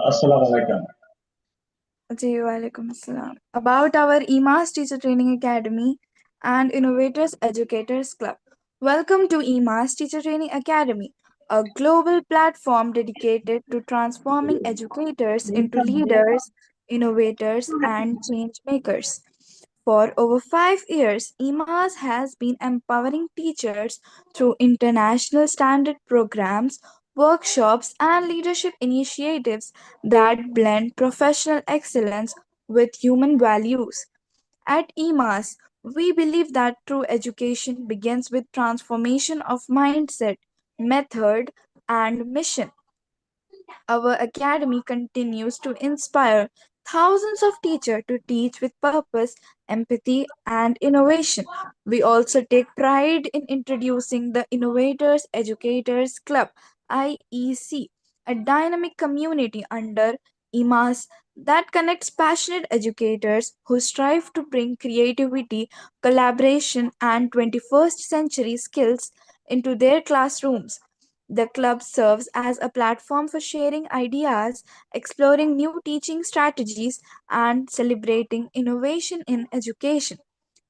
Assalamu alaikum. जी वालेकुम अस्सलाम. About our EMAS Teacher Training Academy and Innovators Educators Club. Welcome to EMAS Teacher Training Academy, a global platform dedicated to transforming educators into leaders, innovators, and change makers. For over 5 years, EMAS has been empowering teachers through international standard programs, workshops, and leadership initiatives that blend professional excellence with human values. At EMAS, we believe that true education begins with transformation of mindset, method, and mission. Our academy continues to inspire thousands of teachers to teach with purpose, empathy, and innovation. We also take pride in introducing the Innovators Educators Club (IEC), a dynamic community under EMAS that connects passionate educators who strive to bring creativity, collaboration, and 21st century skills into their classrooms. The club serves as a platform for sharing ideas, exploring new teaching strategies, and celebrating innovation in education.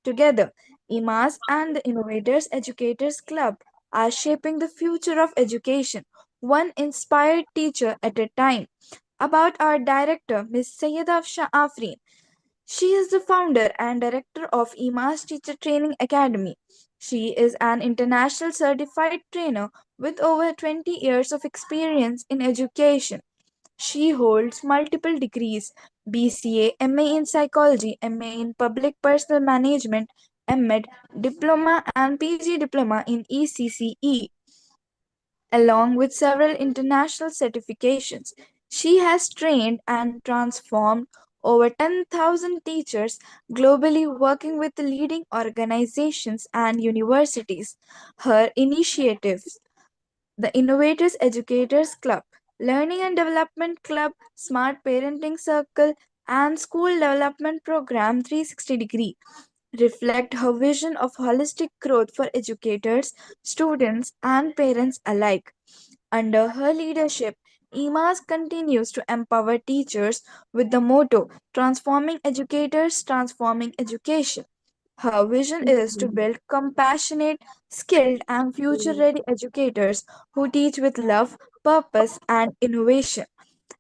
Together, EMAS and the Innovators Educators Club are shaping the future of education, one inspired teacher at a time. About our director, Ms. Sayyida Afreen, she is the founder and director of EMAS Teacher Training Academy. She is an international certified trainer with over 20 years of experience in education. She holds multiple degrees: BCA, MA in Psychology, MA in Public Personal Management, MEd, Diploma, and PG Diploma in ECCE, along with several international certifications. She has trained and transformed over 10,000 teachers globally, working with leading organizations and universities. Her initiatives, the Innovators Educators Club, Learning and Development Club, Smart Parenting Circle, and School Development Program 360 Degree, reflect her vision of holistic growth for educators, students, and parents alike. Under her leadership, EMAS continues to empower teachers with the motto Transforming Educators, Transforming Education. Her vision is to build compassionate, skilled, and future ready educators who teach with love, purpose, and innovation.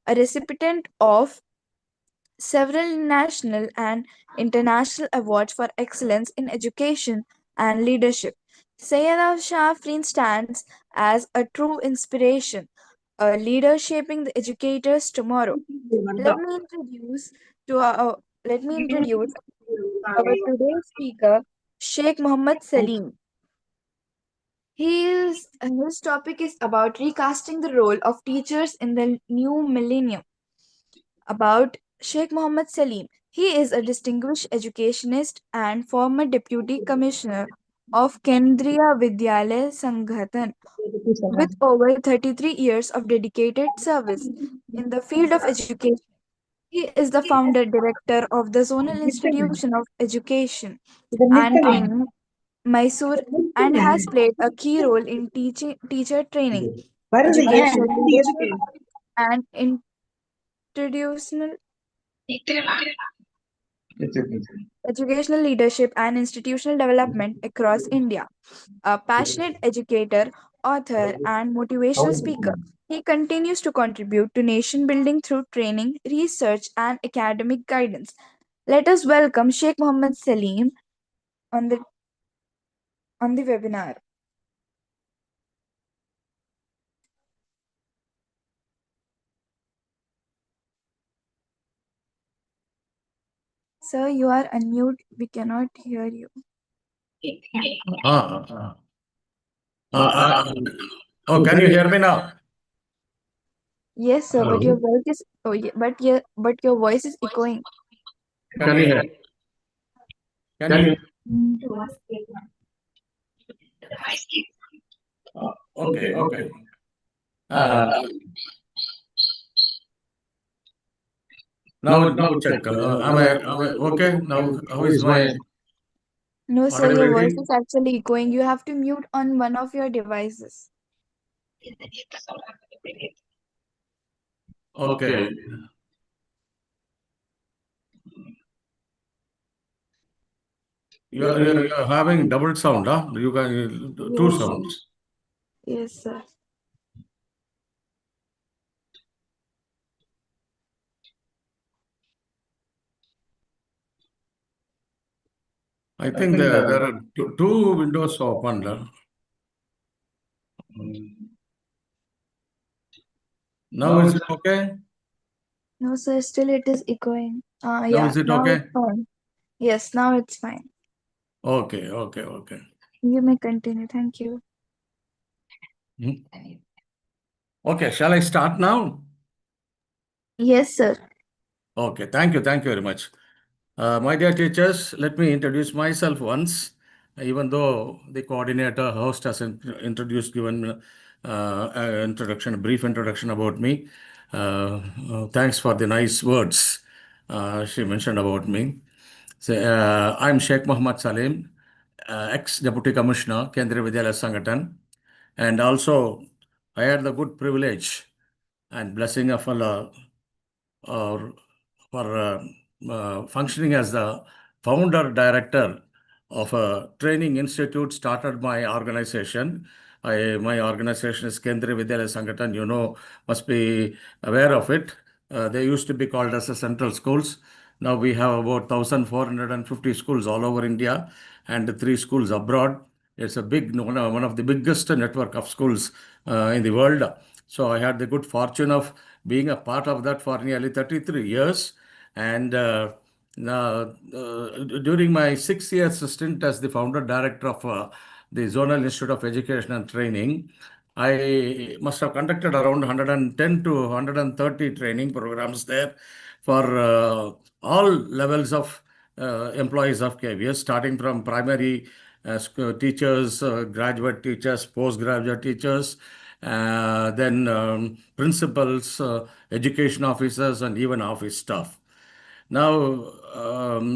A recipient of several national and international awards for excellence in education and leadership, Sayyida Shafrin stands as a true inspiration, a leader shaping the educators tomorrow. Let me introduce to our let me introduce our today's speaker, Sheikh Mohammed Salim. His topic is about recasting the role of teachers in the new millennium. About Sheikh Mohammed Salim. He is a distinguished educationist and former deputy commissioner of Kendriya Vidyalaya Sanghatan with over 33 years of dedicated service in the field of education. He is the founder director of the Zonal Institution of Education and Training, Mysore, and has played a key role in teacher training, educational leadership, and institutional educational leadership and institutional development across India. A passionate educator, author, and motivational speaker, he continues to contribute to nation building through training, research, and academic guidance. Let us welcome Sheikh Mohammed Salim on the webinar. Sir, you are unmute. We cannot hear you. Uh, uh, can you hear me now? Yes, sir, Hello. but your voice is but your voice is echoing. Can you hear? Can you? Okay, okay. Now check. Am I okay? Now, how is my No, sir, your voice audibility? is actually echoing. You have to mute on one of your devices. Okay. You are having double sound, huh? You can two Yes. sounds. Yes, sir. I think there are two windows open. Huh? Now is it okay? No, sir, still it is echoing. Now Yeah, is it now okay? it's fine. Yes, now it's fine. Okay, okay, okay. You may continue. Thank you. Hmm. Okay, shall I start now? Yes, sir. Okay, thank you very much. My dear teachers, let me introduce myself once, even though the coordinator host has given introduction, a brief introduction about me. Thanks for the nice words she mentioned about me. So, I'm Sheikh Mohammed Salim, ex-Deputy Commissioner, Kendriya Vidyalaya Sangathan, and also I had the good privilege and blessing of Allah or for functioning as the founder director of a training institute started my organization. My organization is Kendriya Vidyalaya Sangathan. You know, must be aware of it. They used to be called as the central schools. Now we have about 1,450 schools all over India and three schools abroad. It's a big, one of the biggest network of schools in the world. So I had the good fortune of being a part of that for nearly 33 years. And during my 6 years stint as the founder director of the Zonal Institute of Education and Training, I must have conducted around 110 to 130 training programs there for all levels of employees of KVS, starting from primary teachers, graduate teachers, postgraduate teachers, then principals, education officers, and even office staff. Now,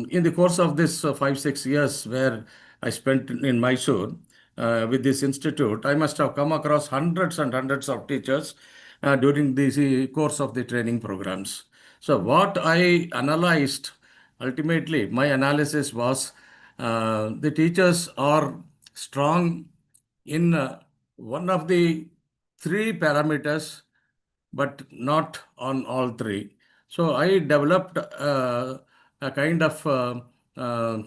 in the course of this 5, 6 years where I spent in Mysore with this institute, I must have come across hundreds and hundreds of teachers during the course of the training programs. So, what I analyzed ultimately, my analysis was the teachers are strong in one of the three parameters but not on all three. So I developed a kind of I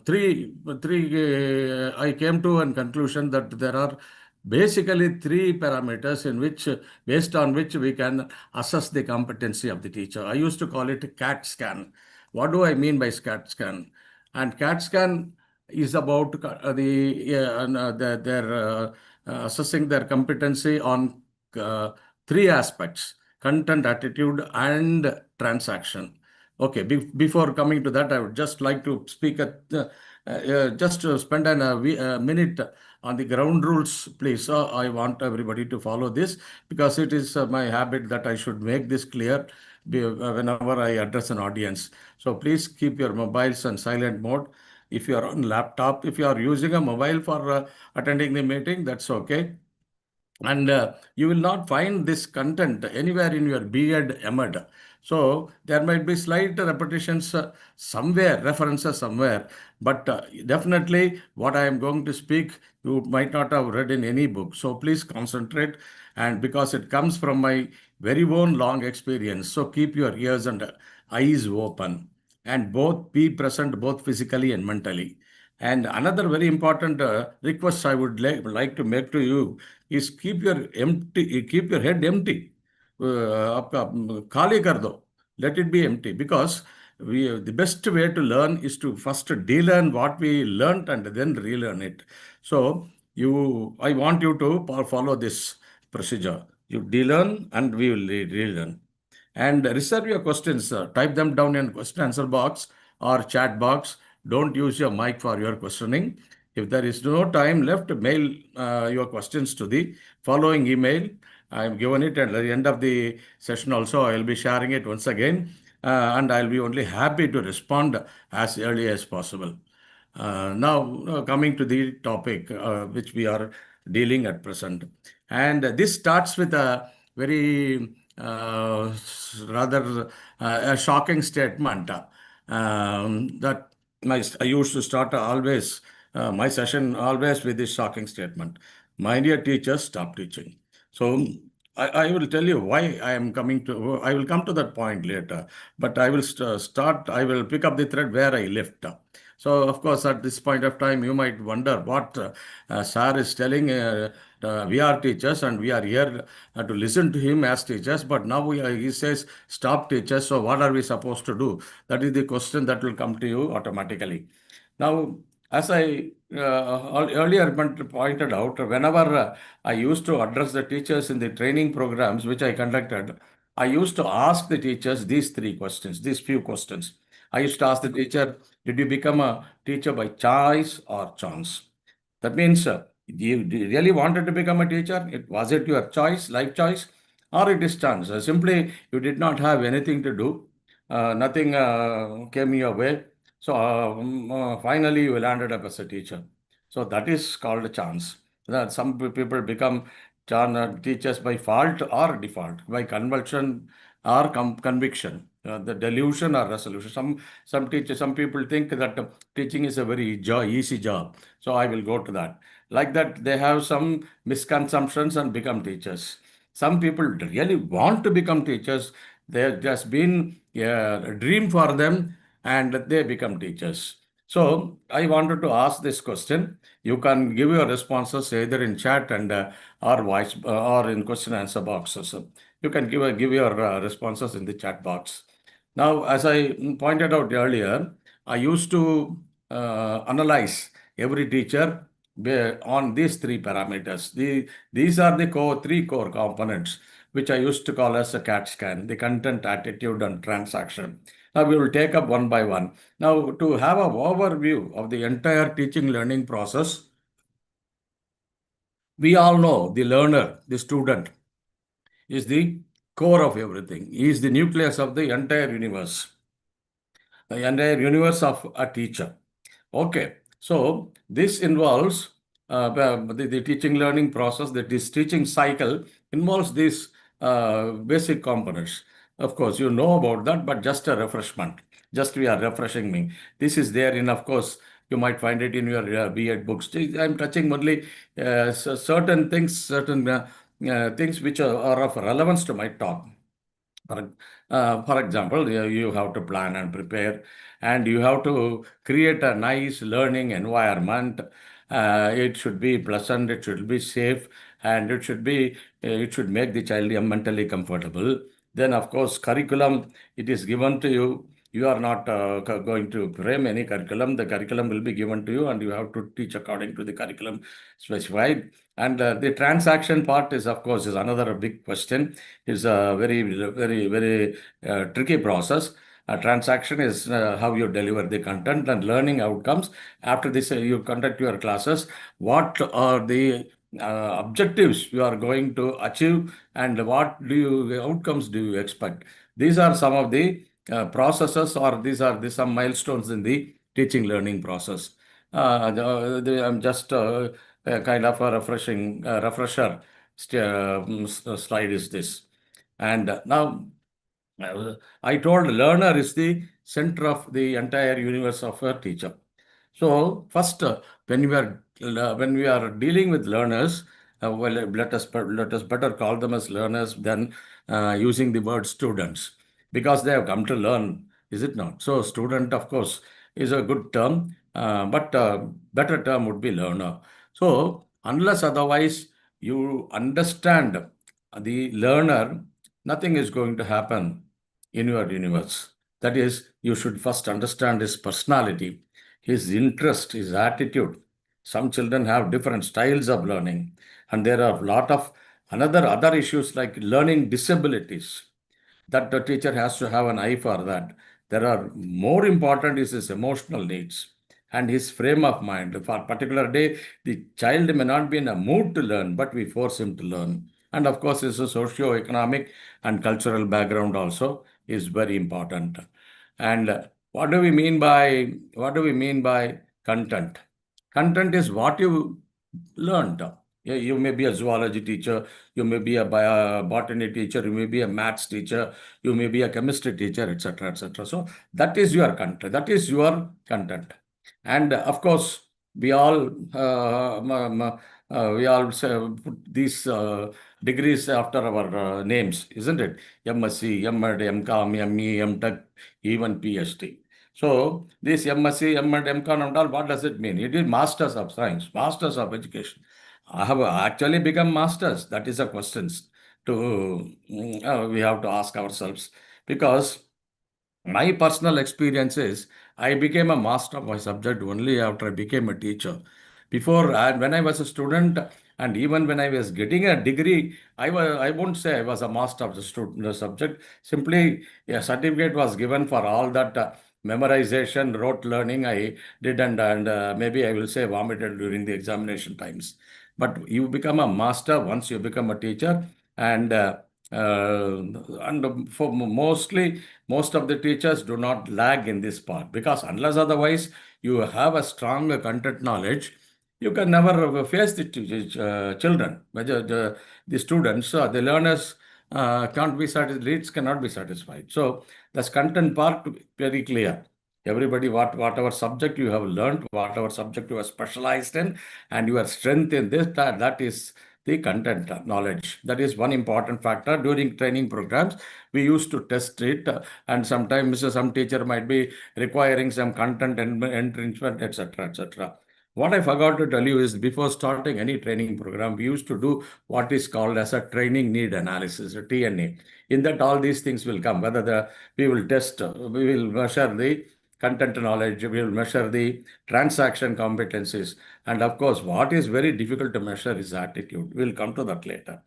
came to a conclusion that there are basically three parameters based on which we can assess the competency of the teacher. I used to call it CAT scan. What do I mean by CAT scan? And CAT scan is about their assessing their competency on three aspects: content, attitude, and transaction. Okay, before coming to that, I would just like to speak just to spend a minute on the ground rules, please. I want everybody to follow this because it is my habit that I should make this clear whenever I address an audience. So please keep your mobiles on silent mode. If you are on laptop, if you are using a mobile for attending the meeting, that's okay. And you will not find this content anywhere in your B.Ed. M.Ed. So there might be slight repetitions somewhere, references somewhere, but definitely what I am going to speak, you might not have read in any book. So please concentrate, and because it comes from my very own long experience, so keep your ears and eyes open, and both be present both physically and mentally. And another very important request I would like to make to you is keep your head empty. खाली कर दो. Let it be empty because the best way to learn is to first de-learn what we learned and then relearn it. So I want you to follow this procedure. You de-learn and we will relearn. And reserve your questions. Type them down in question answer box or chat box. Don't use your mic for your questioning. If there is no time left, mail your questions to the following email. I have given it at the end of the session also. I will be sharing it once again, and I'll be only happy to respond as early as possible. Now, coming to the topic which we are dealing at present. And this starts with a very rather a shocking statement that I used to start always my session always with this shocking statement. My dear teachers, stop teaching. So I will tell you why I am coming to, I will come to that point later, but I will start, I will pick up the thread where I left. So, of course, at this point of time, you might wonder what Sir is telling. We are teachers and we are here to listen to him as teachers, but now he says, stop teachers. So, what are we supposed to do? That is the question that will come to you automatically. Now, as I earlier pointed out, whenever I used to address the teachers in the training programs which I conducted, I used to ask the teachers these three questions, these few questions. I used to ask the teacher, did you become a teacher by choice or chance? That means, do you really wanted to become a teacher? Was it your choice, life choice, or it is chance? Simply, you did not have anything to do. Nothing came your way. So finally, you landed up as a teacher. So that is called a chance. That some people become teachers by fault or default, by convulsion or conviction, the delusion or resolution. Some teachers, some people think that teaching is a very easy job, so I will go to that. Like that, they have some misconceptions and become teachers. Some people really want to become teachers. They've just been a dream for them, and they become teachers. So I wanted to ask this question. You can give your responses either in chat and or voice or in question answer boxes. So you can give your responses in the chat box. Now, as I pointed out earlier, I used to analyze every teacher on these three parameters. These are the three core components, which I used to call as a CAT scan, the content, attitude, and transaction. Now, we will take up one by one. Now, to have an overview of the entire teaching learning process, we all know the learner, the student, is the core of everything. He is the nucleus of the entire universe of a teacher. Okay, so this involves the teaching learning process, that this teaching cycle involves these basic components. Of course, you know about that, but just a refreshment. Just we are refreshing me. This is there in, of course, you might find it in your B.Ed books. I'm touching only certain things which are of relevance to my talk. For example, you have to plan and prepare, and you have to create a nice learning environment. It should be pleasant, it should be safe, and it should make the child mentally comfortable. Then, of course, curriculum, it is given to you. You are not going to frame any curriculum. The curriculum will be given to you, and you have to teach according to the curriculum specified. And the transaction part is, of course, is another big question. It's a very tricky process. A transaction is how you deliver the content and learning outcomes. After this, you conduct your classes. What are the objectives you are going to achieve, and outcomes do you expect? These are some of the processes, or these are some milestones in the teaching learning process. I'm just kind of a refresher slide is this. And now I told learner is the center of the entire universe of a teacher. So first, when we are dealing with learners, well, let us better call them as learners than using the word students, because they have come to learn, is it not? So student, of course, is a good term, but better term would be learner. So unless otherwise you understand the learner, nothing is going to happen in your universe. That is, you should first understand his personality, his interest, his attitude. Some children have different styles of learning, and there are a lot of other issues like learning disabilities that the teacher has to have an eye for that. There are more important is his emotional needs and his frame of mind. For a particular day, the child may not be in a mood to learn, but we force him to learn. And of course, his socio-economic and cultural background also is very important. And what do we mean by content? Content is what you learned. Yeah, you may be a zoology teacher, you may be a botany teacher, you may be a maths teacher, you may be a chemistry teacher, etc., etc. So that is your content. That is your content. And of course, we all put these degrees after our names, isn't it? MSc, MD, MCom, ME, MTech, even PhD. So this MSc, M.Ed, MCom and all, what does it mean? It is Masters of Science, Masters of Education. I have actually become masters. That is a question we have to ask ourselves, because my personal experience is I became a master of my subject only after I became a teacher. Before, when I was a student, and even when I was getting a degree, I won't say I was a master of the student the subject. Simply, a certificate was given for all that memorization, rote learning I did, and maybe I will say vomited during the examination times. But you become a master once you become a teacher, and for mostly most of the teachers do not lag in this part, because unless otherwise you have a strong content knowledge, you can never face the children, whether the students, the learners can't be satisfied, leads cannot be satisfied. So this content part very clear. Everybody, whatever subject you have learned, whatever subject you are specialized in, and your strength in this, that is the content knowledge. That is one important factor. During training programs, we used to test it, and sometimes some teacher might be requiring some content and enrichment, etc., etc. What I forgot to tell you is, before starting any training program, we used to do what is called as a training need analysis, a TNA. In that, all these things will come. Whether we will test, we will measure the content knowledge, we will measure the transaction competencies, and of course, what is very difficult to measure is attitude. We'll come to that later.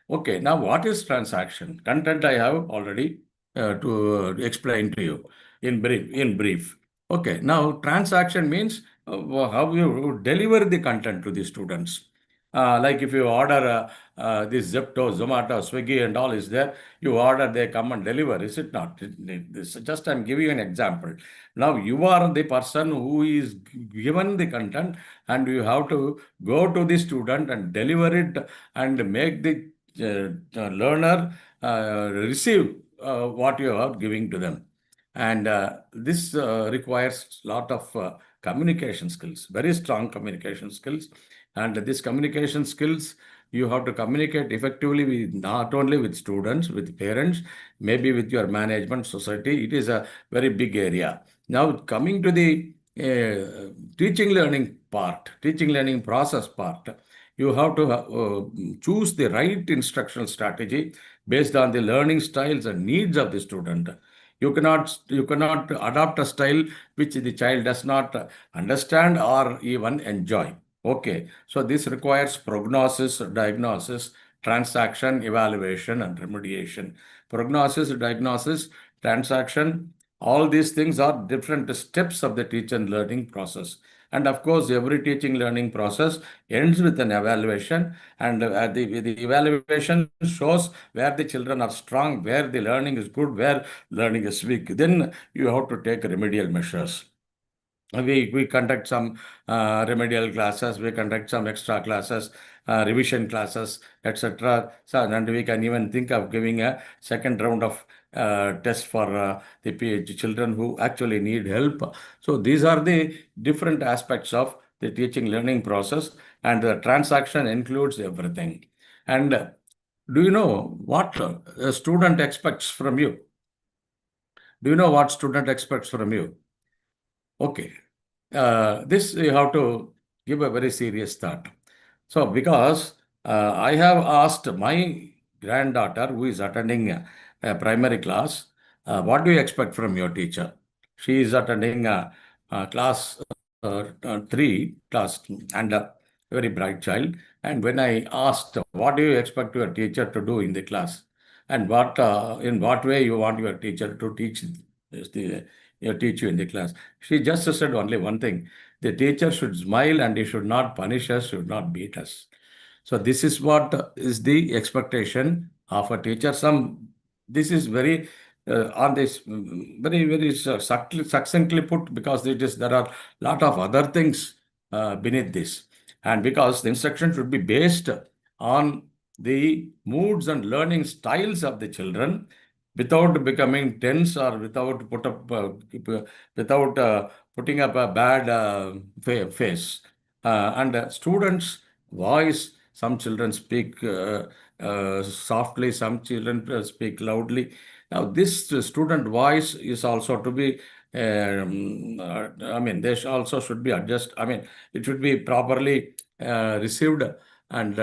Okay, now what is transaction? Content I have already to explain to you in brief. Okay, now transaction means how you deliver the content to the students. Like if you order this Zepto, Zomato, Swiggy and all is there, you order, they come and deliver, is it not? Just I'm giving you an example. Now you are the person who is given the content, and you have to go to the student and deliver it and make the learner receive what you are giving to them. And this requires a lot of communication skills, very strong communication skills. And this communication skills, you have to communicate effectively with, not only with students, with parents, maybe with your management society. It is a very big area. Now coming to the teaching learning part, teaching learning process part, you have to choose the right instructional strategy based on the learning styles and needs of the student. You cannot adopt a style which the child does not understand or even enjoy. Okay, so this requires prognosis, diagnosis, transaction, evaluation, and remediation. Prognosis, diagnosis, transaction, all these things are different steps of the teach and learning process. And of course, every teaching learning process ends with an evaluation, and the evaluation shows where the children are strong, where the learning is good, where learning is weak. Then you have to take remedial measures. We conduct some remedial classes, we conduct some extra classes, revision classes, etc. So, and we can even think of giving a second round of test for the children who actually need help. So these are the different aspects of the teaching learning process, and the transaction includes everything. And do you know what a student expects from you? Do you know what student expects from you? Okay. This you have to give a very serious thought. So, because I have asked my granddaughter who is attending a primary class, what do you expect from your teacher? She is attending class 3 class, and a very bright child. And when I asked, what do you expect your teacher to do in the class, and what in what way you want your teacher to the teach you in the class, she just said only one thing: the teacher should smile and he should not punish us, should not beat us. So this is what is the expectation of a teacher. This is very on this very succinctly put, because there are lot of other things beneath this. And because the instruction should be based on the moods and learning styles of the children without becoming tense or without putting up a bad face. And students' voice, some children speak softly, some children speak loudly. Now, this student voice is also to be, I mean, also should be adjusted. I mean, it should be properly received and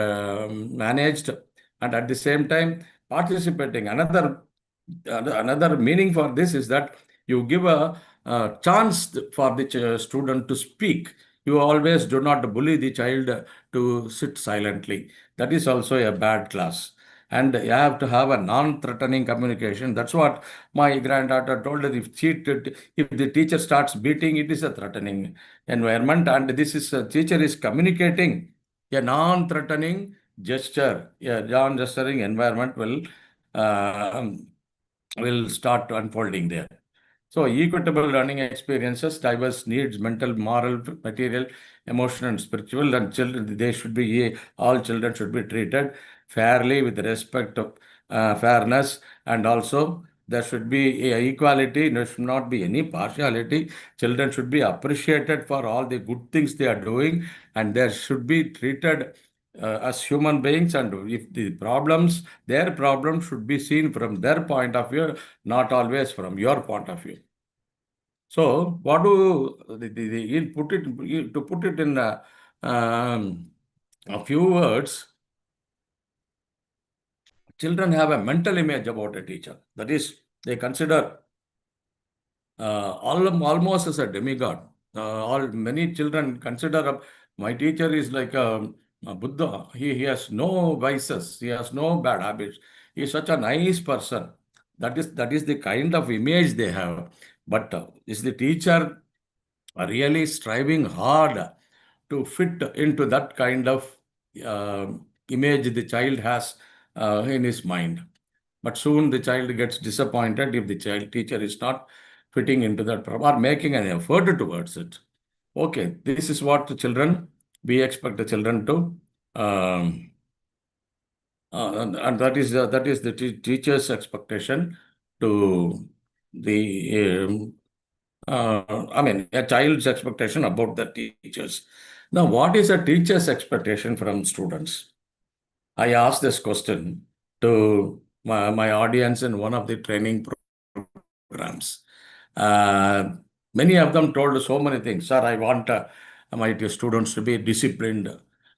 managed, and at the same time participating. Another meaning for this is that you give a chance for the student to speak. You always do not bully the child to sit silently. That is also a bad class. And you have to have a non-threatening communication. That's what my granddaughter told her. If the teacher starts beating, it is a threatening environment. And this is teacher is communicating a non-threatening gesture. A non-gesturing environment uh, will start unfolding there. So, equitable learning experiences, diverse needs, mental, moral, material, emotional, and spiritual, and children, they should be, all children should be treated fairly with respect of fairness, and also there should be equality, there should not be any partiality. Children should be appreciated for all the good things they are doing, and they should be treated as human beings. And if the problems, their problems should be seen from their point of view, not always from your point of view. So, what do he'll put it to put it in a few words? Children have a mental image about a teacher. That is, they consider almost as a demigod. All many children consider my teacher is like a Buddha. He has no vices. He has no bad habits. He is such a nice person. That is the kind of image they have. But is the teacher really striving hard to fit into that kind of uh, image the child has in his mind? But soon the child gets disappointed if the child teacher is not fitting into that or making an effort towards it. Okay, this is what the children, we expect the children to, and that is the teacher's expectation to the I mean, a child's expectation about the teachers. Now, what is a teacher's expectation from students? I asked this question to my audience in one of the training programs. Many of them told so many things. Sir, I want my students to be disciplined.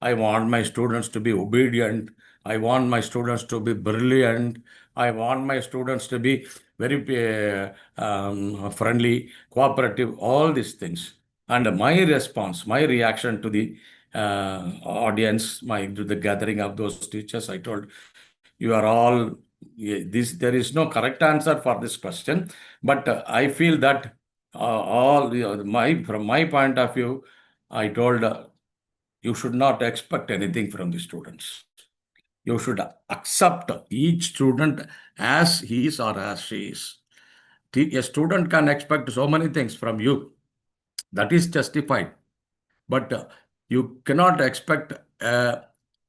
I want my students to be obedient. I want my students to be brilliant. I want my students to be very friendly, cooperative, all these things. And my response, my reaction to the audience, to the gathering of those teachers, I told, you are all, there is no correct answer for this question, but I feel that all, from my point of view, I told, you should not expect anything from the students. You should accept each student as he is or as she is. A student can expect so many things from you. That is justified. But you cannot expect uh,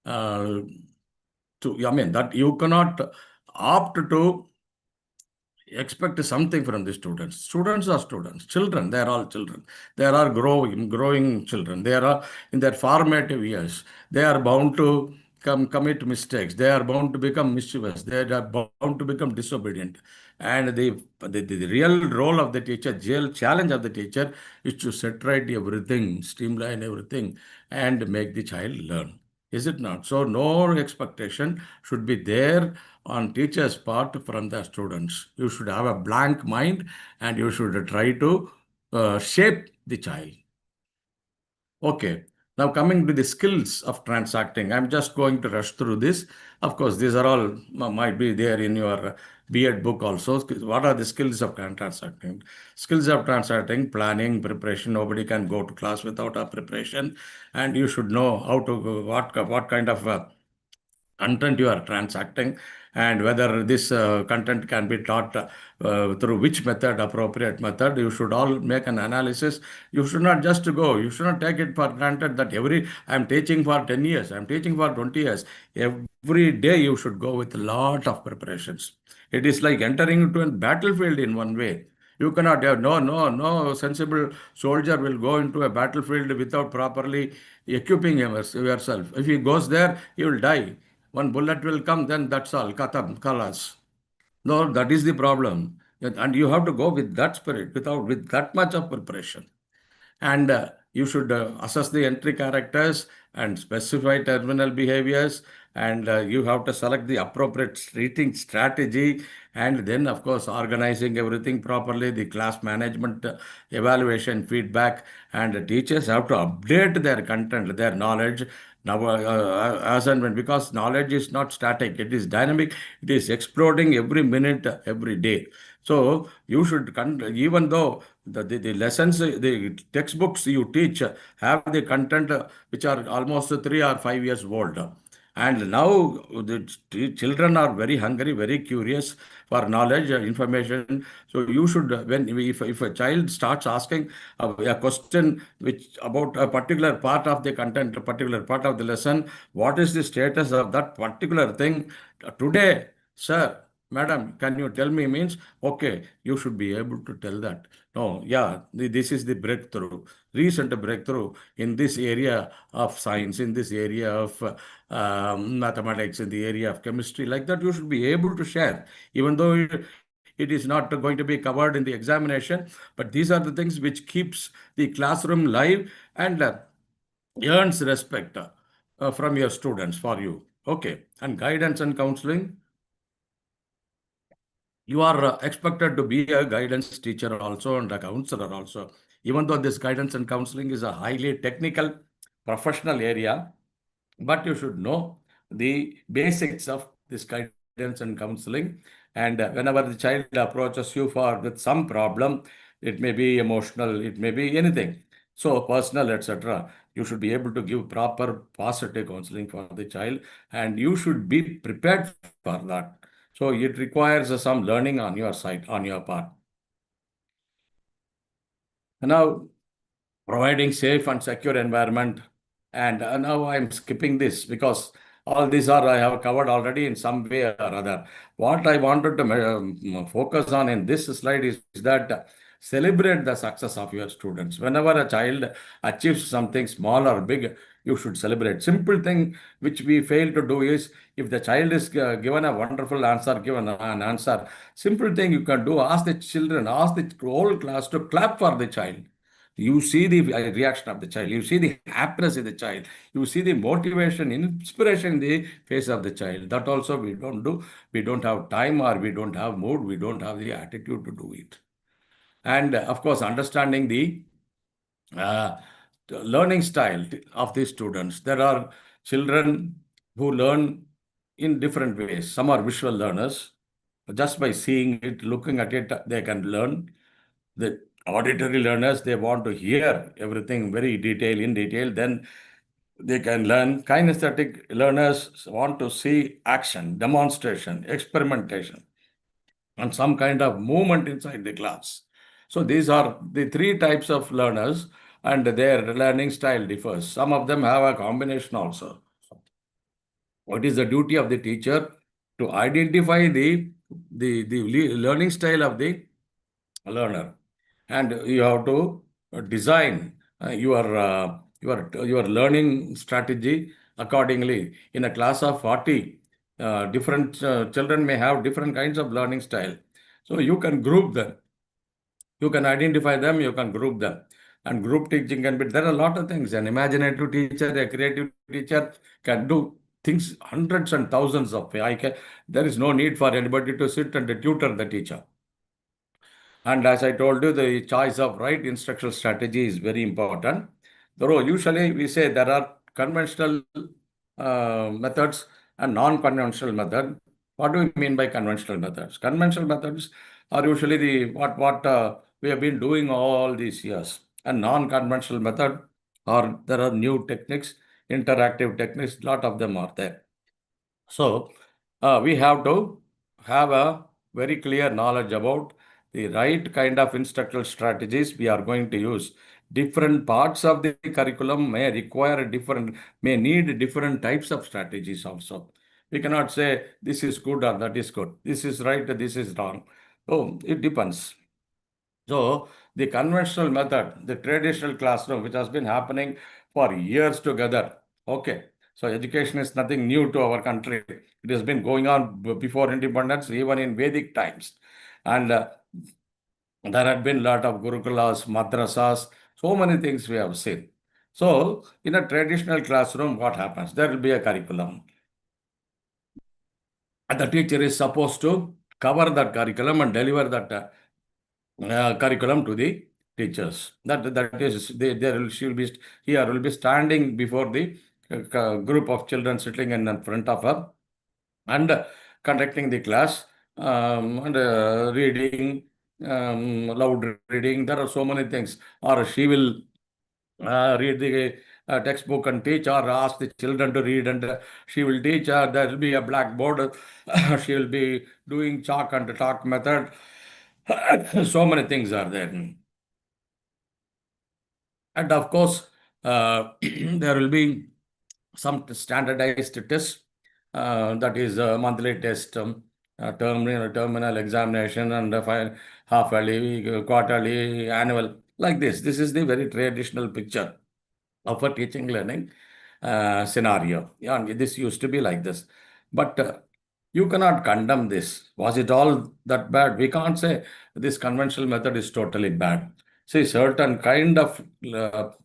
I mean, that you cannot opt to expect something from the students. Students are students. Children, they are all children. They are growing children. They are in their formative years. They are bound to commit mistakes. They are bound to become mischievous. They are bound to become disobedient. And the real role of the teacher, real challenge of the teacher is to set right everything, streamline everything, and make the child learn. Is it not? So no expectation should be there on teacher's part from the students. You should have a blank mind and you should try to shape the child. Okay. Now coming to the skills of transacting, I'm just going to rush through this. Of course, these are all might be there in your B.Ed book also. What are the skills of transacting? Skills of transacting, planning, preparation. Nobody can go to class without a preparation, and you should know how to what kind of content you are transacting, and whether this content can be taught through which method, appropriate method. You should all make an analysis. You should not just go. You should not take it for granted that I'm teaching for 10 years, I'm teaching for 20 years. Every day you should go with a lot of preparations. It is like entering into a battlefield in one way. You cannot have no sensible soldier will go into a battlefield without properly equipping yourself. If he goes there, he will die. One bullet will come, then that's all. Katam, kalas. No, that is the problem. And you have to go with that spirit, with that much of preparation. And you should assess the entry characters and specify terminal behaviors, and you have to select the appropriate treating strategy, and then of course organizing everything properly, the class management, evaluation, feedback, and the teachers have to update their content, their knowledge now, as and when, because knowledge is not static, it is dynamic, it is exploding every minute, every day. So you should, even though the lessons, the textbooks you teach have the content which are almost 3 or 5 years old. And now the children are very hungry, very curious for knowledge, information. So you should, if a child starts asking a question which about a particular part of the content, a particular part of the lesson, what is the status of that particular thing today, sir? Madam, can you tell me? Means, okay, you should be able to tell that. No, yeah, this is the breakthrough, recent breakthrough in this area of science, in this area of mathematics, in the area of chemistry. Like that, you should be able to share, even though it is not going to be covered in the examination. But these are the things which keeps the classroom live and earns respect from your students for you. Okay, and guidance and counseling, you are expected to be a guidance teacher also and a counselor also. Even though this guidance and counseling is a highly technical professional area, but you should know the basics of this guidance and counseling. And whenever the child approaches you for with some problem, it may be emotional, it may be anything, so personal, etc., you should be able to give proper positive counseling for the child, and you should be prepared for that. So it requires some learning on your side, on your part. Now, providing safe and secure environment. And now I'm skipping this because all these are I have covered already in some way or other. What I wanted to focus on in this slide is that celebrate the success of your students. Whenever a child achieves something small or big, you should celebrate. Simple thing which we fail to do is, if the child is given a wonderful answer, given an answer, simple thing you can do, ask the children, ask the whole class to clap for the child. You see the reaction of the child, you see the happiness in the child, you see the motivation, inspiration in the face of the child. That also we don't do. We don't have time, or we don't have mood, we don't have the attitude to do it. And of course, understanding the uh, learning style of the students. There are children who learn in different ways. Some are visual learners. Just by seeing it, looking at it, they can learn. The auditory learners, they want to hear everything very in detail, then they can learn. Kinesthetic learners want to see action, demonstration, experimentation, and some kind of movement inside the class. So these are the three types of learners, and their learning style differs. Some of them have a combination also. What is the duty of the teacher? To identify the learning style of the learner, and you have to design your learning strategy accordingly. In a class of 40, different children may have different kinds of learning style, so you can group them, you can identify them, you can group them. And group teaching can be, there are a lot of things. An imaginative teacher, a creative teacher can do things hundreds and thousands of way. There is no need for anybody to sit and tutor the teacher. And as I told you, the choice of right instructional strategy is very important. Though usually we say there are conventional methods and non-conventional method. What do we mean by conventional methods? Conventional methods are usually the what we have been doing all these years. And non-conventional method, or there are new techniques, interactive techniques, lot of them are there. So we have to have a very clear knowledge about the right kind of instructional strategies we are going to use. Different parts of the curriculum may require different, may need different types of strategies also. We cannot say this is good or that is good, this is right, this is wrong. Oh, it depends. So the conventional method, the traditional classroom, which has been happening for years together. Okay. So education is nothing new to our country. It has been going on before independence, even in Vedic times. And there had been a lot of gurukulas, madrasas, so many things we have seen. So in a traditional classroom, what happens? There will be a curriculum. And the teacher is supposed to cover that curriculum and deliver that curriculum to the teachers. That is, she will be here will be standing before the group of children sitting in front of her and conducting the class and reading, loud reading. There are so many things. Or she will read the textbook and teach, or ask the children to read, and she will teach. There will be a blackboard. She will be doing chalk and talk method. So many things are there. And of course, there will be some standardized tests, that is a monthly test, terminal examination, and half yearly, quarterly, annual, like this. This is the very traditional picture of a teaching learning scenario. Yeah, and this used to be like this. But you cannot condemn this. Was it all that bad? We can't say this conventional method is totally bad. See, certain kind of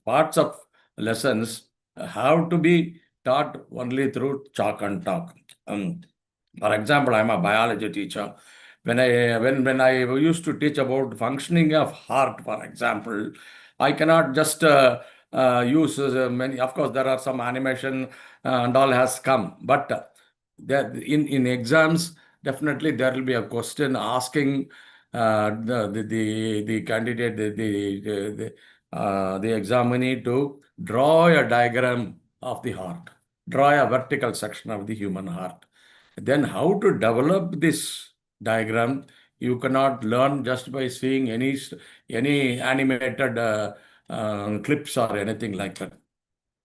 parts of lessons have to be taught only through chalk and talk. Um, for example, I'm a biology teacher. When I used to teach about functioning of heart, for example, I cannot just use many. Of course, there are some animation and all has come, but that in exams, definitely there will be a question asking the candidate, the examinee to draw a diagram of the heart, draw a vertical section of the human heart. Then how to develop this diagram? You cannot learn just by seeing any animated clips or anything like that.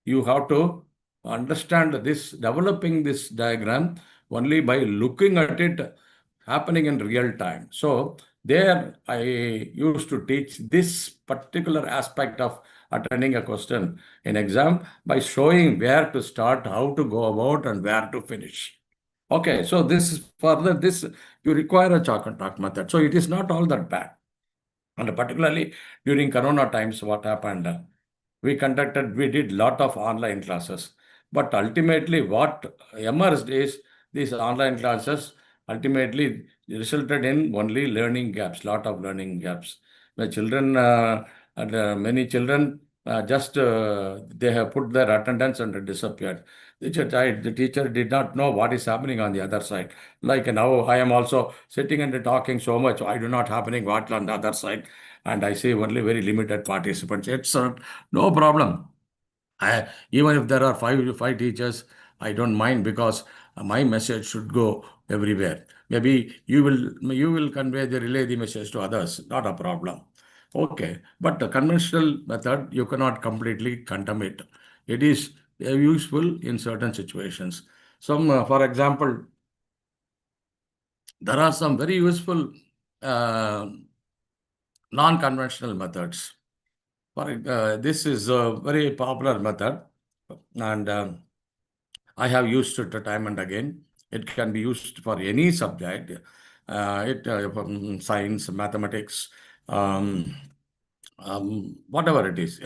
You have to understand this, developing this diagram only by looking at it happening in real time. So there I used to teach this particular aspect of attending a question in exam by showing where to start, how to go about, and where to finish. Okay, so this is further this you require a chalk and talk method. So it is not all that bad. And particularly during Corona times, what happened? We did lot of online classes. But ultimately, what emerged is these online classes ultimately resulted in only learning gaps, lot of learning gaps. The children, and, many children, just they have put their attendance and disappeared. The teacher did not know what is happening on the other side. Like now, I am also sitting and talking so much. I do not happening what on the other side, and I see only very limited participants. It's no problem. Even if there are five teachers, I don't mind because my message should go everywhere. Maybe you will convey the relay the message to others. Not a problem. Okay, but the conventional method you cannot completely condemn it. It is useful in certain situations. For example, there are some very useful uh, non-conventional methods. This is a very popular method, and I have used it time and again. It can be used for any subject, from science, mathematics, um, whatever it is,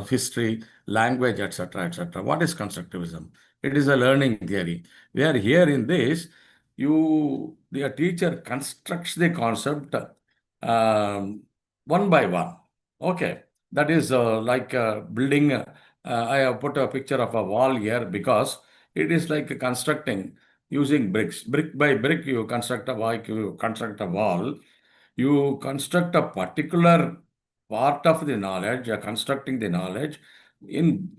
history, language, etc., etc. What is constructivism? It is a learning theory. Where here in this, the teacher constructs the concept um, one by one. Okay, that is like building. I have put a picture of a wall here because it is like constructing using bricks. Brick by brick, you construct a wall. You construct a wall. You construct a particular part of the knowledge, you're constructing the knowledge in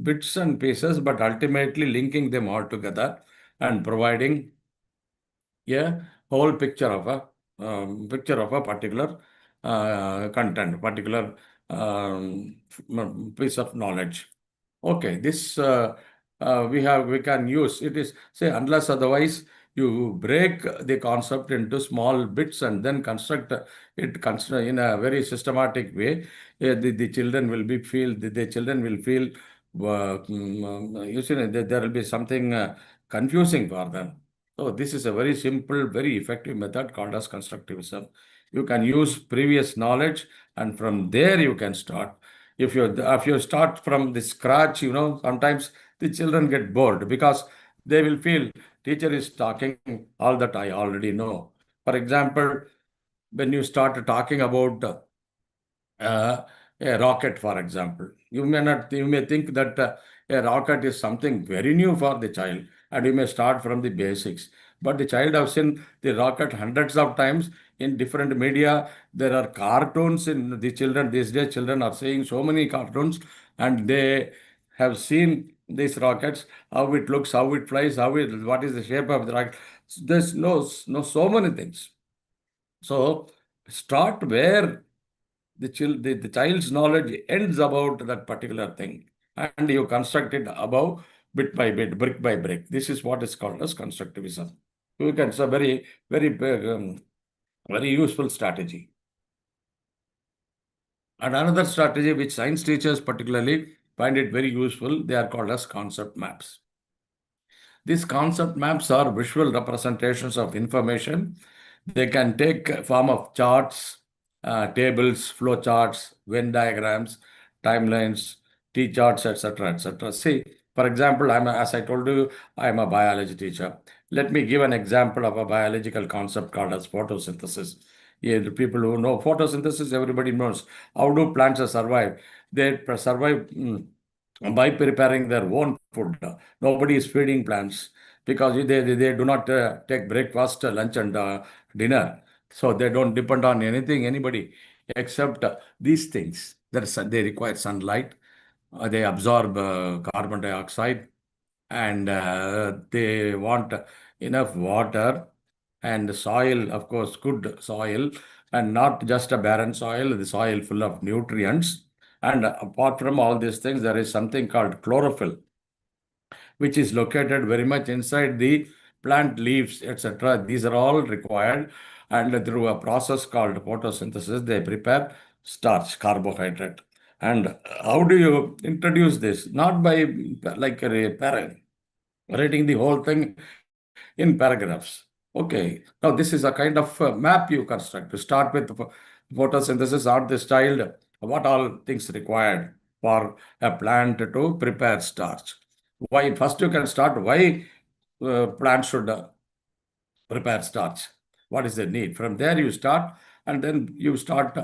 bits and pieces, but ultimately linking them all together. and providing a whole picture of a particular content, particular piece of knowledge. Okay, this we can use it is say unless otherwise you break the concept into small bits and then construct it in a very systematic way. The children will be feel the children will feel you see there will be something confusing for them. So this is a very simple, very effective method called as constructivism. You can use previous knowledge and from there you can start. If you start from the scratch, sometimes the children get bored because they will feel teacher is talking all that I already know. For example, when you start talking about uh, a rocket, for example. You may think that a rocket is something very new for the child, and you may start from the basics. But the child has seen the rocket hundreds of times in different media. There are cartoons in the children these days. Children are seeing so many cartoons, and they have seen these rockets, how it looks, how it flies, what is the shape of the rocket. There's no so many things. So start where the child's knowledge ends about that particular thing, and you construct it above bit by bit, brick by brick. This is what is called as constructivism. It's a very big, very useful strategy. And another strategy which science teachers particularly find it very useful, they are called as concept maps. These concept maps are visual representations of information. They can take form of charts, tables, flow charts, Venn diagrams, timelines, T charts, etc., etc. See, for example, as I told you, I am a biology teacher. Let me give an example of a biological concept called as photosynthesis. Yeah, the people who know photosynthesis, everybody knows. How do plants survive? They survive by preparing their own food. Nobody is feeding plants because they do not take breakfast, lunch, and dinner. So they don't depend on anything, anybody, except these things. They require sunlight, they absorb carbon dioxide, and they want enough water and soil, of course, good soil, and not just a barren soil, the soil full of nutrients. And apart from all these things, there is something called chlorophyll, which is located very much inside the plant leaves, etc. These are all required, and through a process called photosynthesis, they prepare starch, carbohydrate. And how do you introduce this? Not by like a parent writing the whole thing in paragraphs. Okay, now this is a kind of map you construct to start with photosynthesis or this child, what all things required for a plant to prepare starch. Why? First, you can start why plants should prepare starch. What is the need? From there, you start, and then you start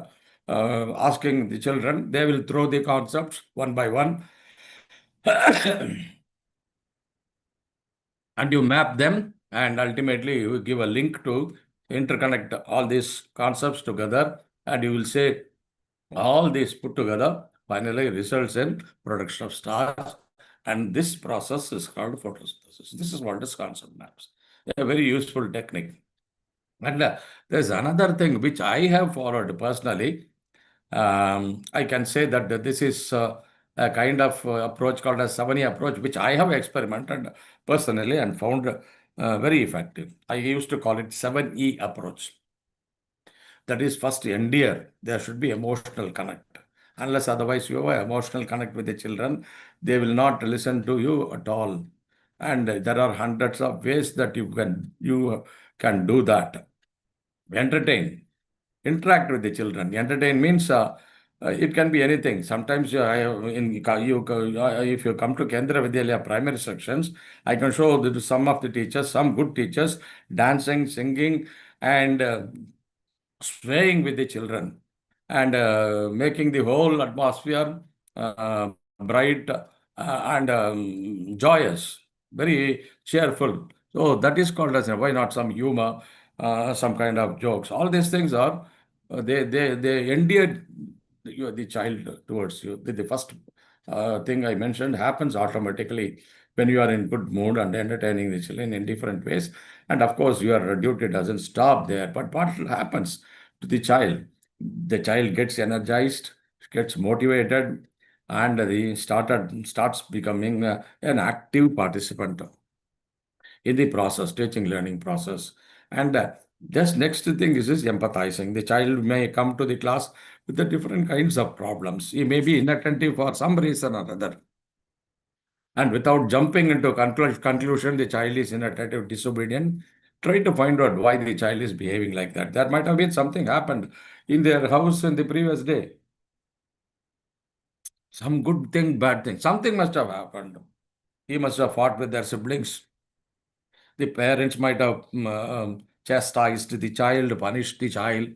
asking the children. They will throw the concepts one by one, and you map them, and ultimately you give a link to interconnect all these concepts together, and you will say all these put together finally results in production of starch, and this process is called photosynthesis. This is what is concept maps, a very useful technique. And there's another thing which I have followed personally. I can say that this is a kind of approach called a 7E approach, which I have experimented personally and found very effective. I used to call it 7E approach. That is, first endear, there should be emotional connect. Unless otherwise you have emotional connect with the children, they will not listen to you at all. And there are hundreds of ways that you can do that. Entertain, interact with the children. Entertain means it can be anything. Sometimes if you come to Kendra Vidyalaya primary sections, I can show some of the teachers, some good teachers, dancing, singing, and swaying with the children, and making the whole atmosphere bright and joyous, very cheerful. So that is called as why not some humor, some kind of jokes. All these things are they endear the child towards you. The first thing I mentioned happens automatically. when you are in good mood and entertaining the children in different ways. And of course, your duty doesn't stop there. But what happens to the child? The child gets energized, gets motivated, and he starts becoming an active participant in the process, teaching learning process. And just next thing is empathizing. The child may come to the class with the different kinds of problems. He may be inattentive for some reason or other. And without jumping into conclusion, the child is inattentive, disobedient. Try to find out why the child is behaving like that. There might have been something happened in their house in the previous day. Some good thing, bad thing. Something must have happened. He must have fought with their siblings. The parents might have chastised the child, punished the child.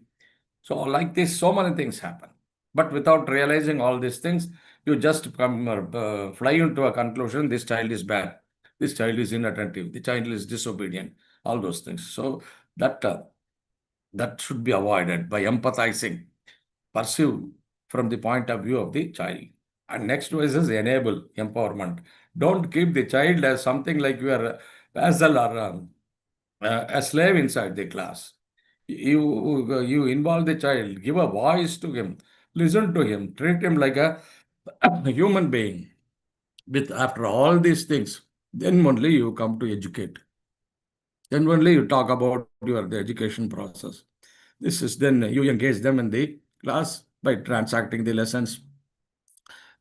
So, like this, so many things happen. But without realizing all these things, you just come fly into a conclusion: this child is bad, this child is inattentive, the child is disobedient, all those things. So that that should be avoided by empathizing, pursue from the point of view of the child. And next was is enable empowerment. Don't keep the child as something like you are a vassal or a slave inside the class. You involve the child, give a voice to him, listen to him, treat him like a human being. With after all these things, then only you come to educate. Then only you talk about the education process. This is then you engage them in the class by transacting the lessons,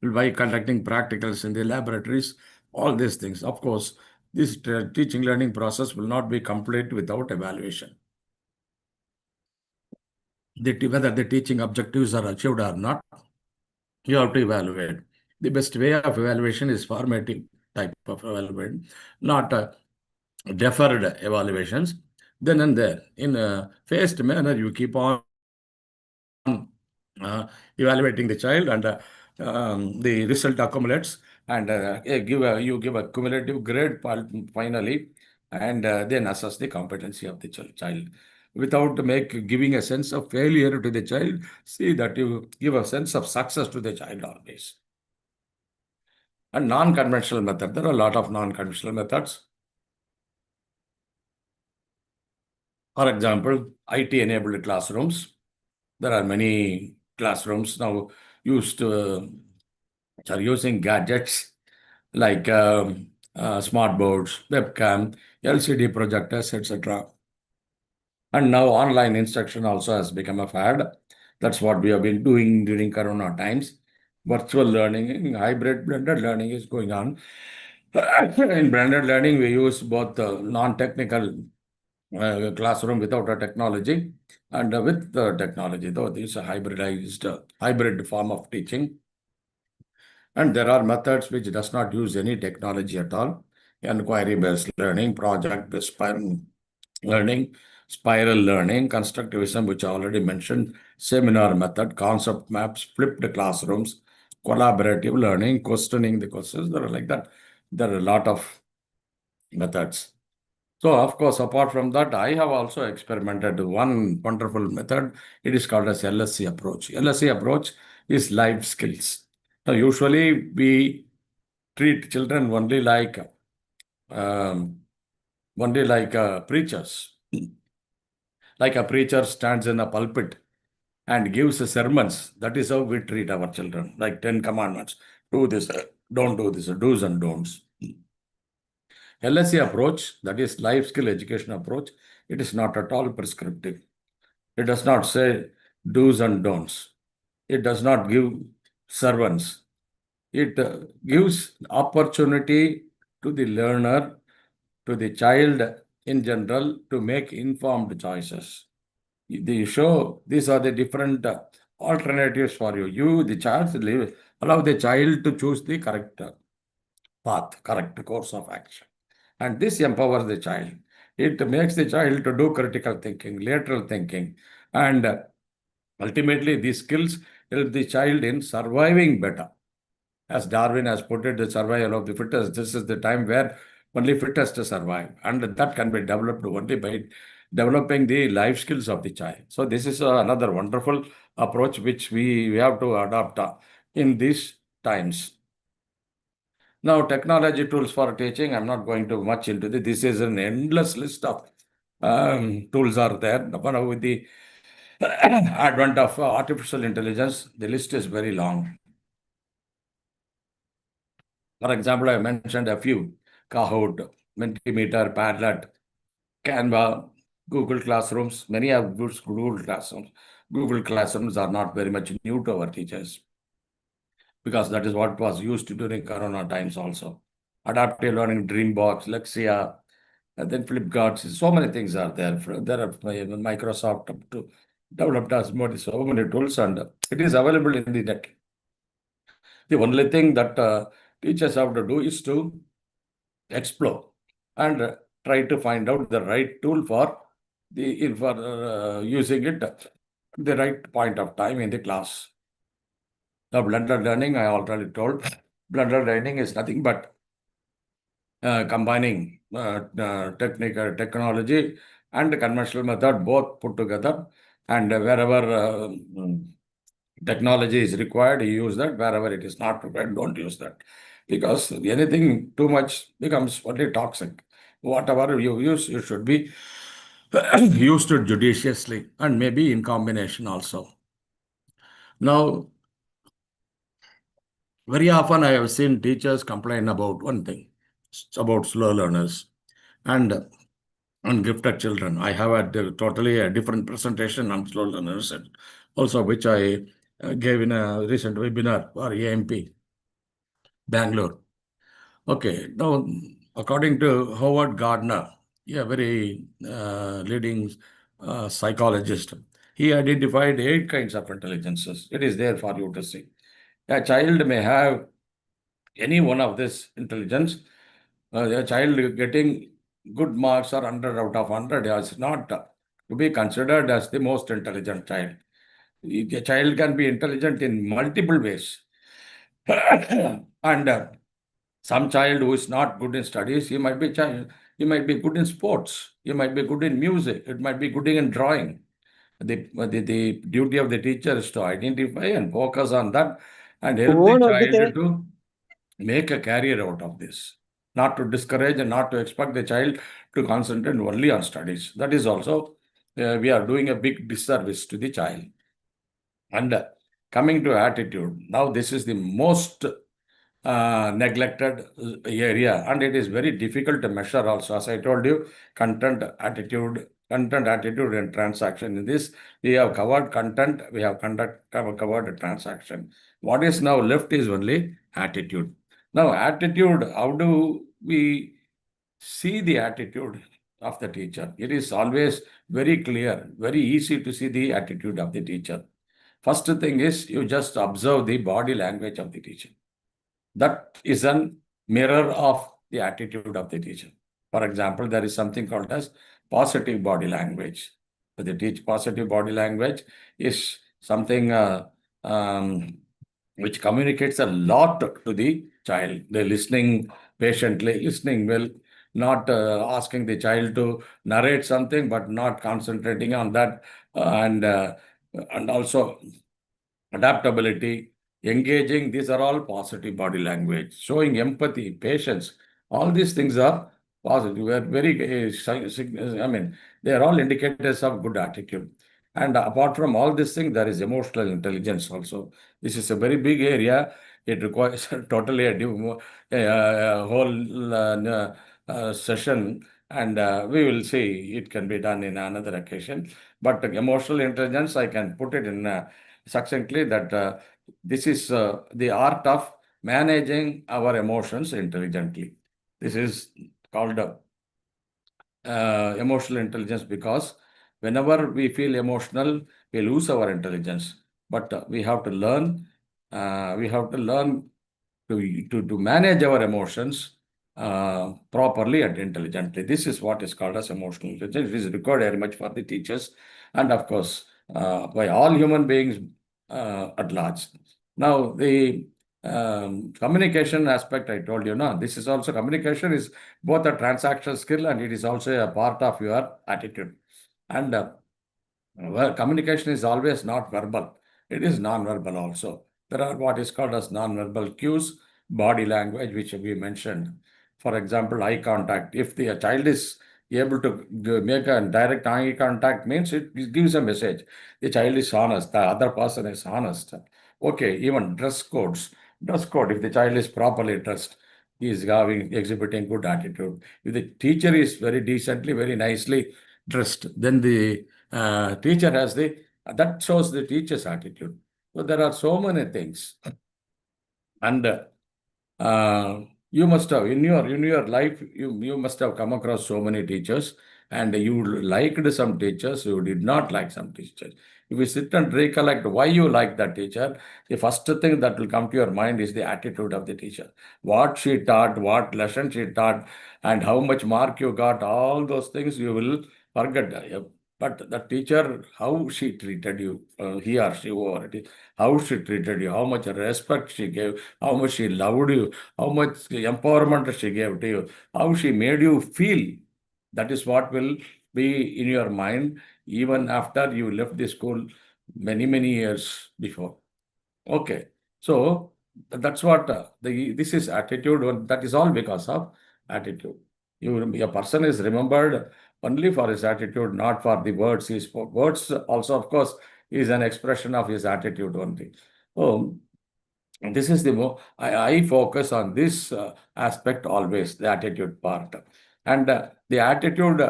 by conducting practicals in the laboratories, all these things. Of course, this teaching learning process will not be complete without evaluation. Whether the teaching objectives are achieved or not, you have to evaluate. The best way of evaluation is formative type of evaluation, not deferred evaluations. Then and there, in a phased manner, you keep on evaluating the child, and the result accumulates, and you give a cumulative grade finally, and then assess the competency of the child. Without giving a sense of failure to the child, see that you give a sense of success to the child always. And non-conventional method, there are a lot of non-conventional methods. For example, IT-enabled classrooms. There are many classrooms now used which are using gadgets like smart boards, webcam, LCD projectors, etc. And now online instruction also has become a fad. That's what we have been doing during Corona times. Virtual learning, hybrid blended learning is going on. In blended learning, we use both non-technical classroom without a technology and with the technology, though this is a hybridized, hybrid form of teaching. And there are methods which does not use any technology at all. Inquiry-based learning, project-based learning, spiral learning, constructivism, which I already mentioned, seminar method, concept maps, flipped classrooms, collaborative learning, questioning the questions. There are like that. There are a lot of methods. So, of course, apart from that, I have also experimented one wonderful method. It is called as LSC approach. LSC approach is life skills. Now, usually we treat children um, only like preachers. Like a preacher stands in a pulpit and gives sermons. That is how we treat our children, like 10 commandments. Do this, don't do this, do's and don'ts. LSE approach, that is life skill education approach, it is not at all prescriptive. It does not say do's and don'ts. It does not give sermons. It gives opportunity to the learner, to the child in general, to make informed choices. They show these are the different alternatives for you. You, the child, allow the child to choose the correct path, correct course of action. And this empowers the child. It makes the child to do critical thinking, lateral thinking, and ultimately these skills help the child in surviving better. As Darwin has put it, the survival of the fittest. This is the time where only fittest survive, and that can be developed only by developing the life skills of the child. So this is another wonderful approach which we have to adopt in these times. Now, technology tools for teaching, I'm not going to much into this. This is an endless list of tools are there. Now, with the advent of artificial intelligence, the list is very long. For example, I mentioned a few: Kahoot, Mentimeter, Padlet, Canva, Google Classrooms. Many have Google Classrooms. Google Classrooms are not very much new to our teachers because that is what was used during Corona times also. Adaptive learning, Dreambox, Lexia, and then Flipkart. So many things are there. There are Microsoft up to developed as more so many tools, and it is available in the net. The only thing that teachers have to do is to explore and try to find out the right tool for using it at the right point of time in the class. The blended learning, I already told, blended learning is nothing but combining technology and conventional method both put together, and wherever technology is required, you use that. Wherever it is not required, don't use that. Because anything too much becomes only toxic. Whatever you use, you should be used it judiciously and maybe in combination also. Now, very often I have seen teachers complain about one thing, about slow learners and ungifted children. I have a totally a different presentation on slow learners, and also which I gave in a recent webinar for AMP Bangalore. Okay, now according to Howard Gardner, a very leading psychologist, he identified 8 kinds of intelligences. It is there for you to see. A child may have any one of this intelligence. A child getting good marks or 100 out of 100 is not to be considered as the most intelligent child. A child can be intelligent in multiple ways. And some child who is not good in studies, he might be good in sports, he might be good in music, it might be good in drawing. The duty of the teacher is to identify and focus on that and help the child to make a career out of this. Not to discourage and not to expect the child to concentrate only on studies. That is also, we are doing a big disservice to the child. And coming to attitude, now this is the most neglected area, and it is very difficult to measure also. As I told you, content, attitude, and transaction. In this, we have covered content, we have covered transaction. What is now left is only attitude. Now, attitude, how do we see the attitude of the teacher? It is always very clear, very easy to see the attitude of the teacher. First thing is you just observe the body language of the teacher. That is a mirror of the attitude of the teacher. For example, there is something called as positive body language. The teach positive body language is something which communicates a lot to the child. They're listening patiently, listening well, not asking the child to narrate something, but not concentrating on that, and also adaptability, engaging, these are all positive body language. Showing empathy, patience, all these things are positive. We are very, I mean, they are all indicators of good attitude. And apart from all these things, there is emotional intelligence also. This is a very big area. It requires totally a whole session, and we will see it can be done in another occasion. But emotional intelligence, I can put it in succinctly that this is the art of managing our emotions intelligently. This is called emotional intelligence because whenever we feel emotional, we lose our intelligence. But we have to learn. We have to learn to manage our emotions properly and intelligently. This is what is called as emotional intelligence. It is required very much for the teachers and, of course, by all human beings at large. Now, the communication aspect I told you, no, this is also communication is both a transactional skill and it is also a part of your attitude. And well, communication is always not verbal. It is non-verbal also. There are what is called as non-verbal cues body language, which we mentioned. For example, eye contact. If the child is able to make a direct eye contact, means it gives a message. The child is honest. The other person is honest. Okay, even dress codes. Dress code. If the child is properly dressed, he is exhibiting good attitude. If the teacher is very decently, very nicely dressed, then the teacher has that shows the teacher's attitude. So there are so many things. And uh, you must have in your life, you must have come across so many teachers, and you liked some teachers, you did not like some teachers. If you sit and recollect why you like that teacher, the first thing that will come to your mind is the attitude of the teacher. What she taught, what lesson she taught, and how much mark you got, all those things you will forget. But the teacher, how she treated you, he or she, whoever it is, how she treated you, how much respect she gave, how much she loved you, how much empowerment she gave to you, how she made you feel. That is what will be in your mind even after you left the school many, many years before. Okay. So that's what this is attitude. That is all because of attitude. A person is remembered only for his attitude, not for the words he spoke. Words also, of course, is an expression of his attitude only. So this is I focus on this aspect always, the attitude part. And the attitude,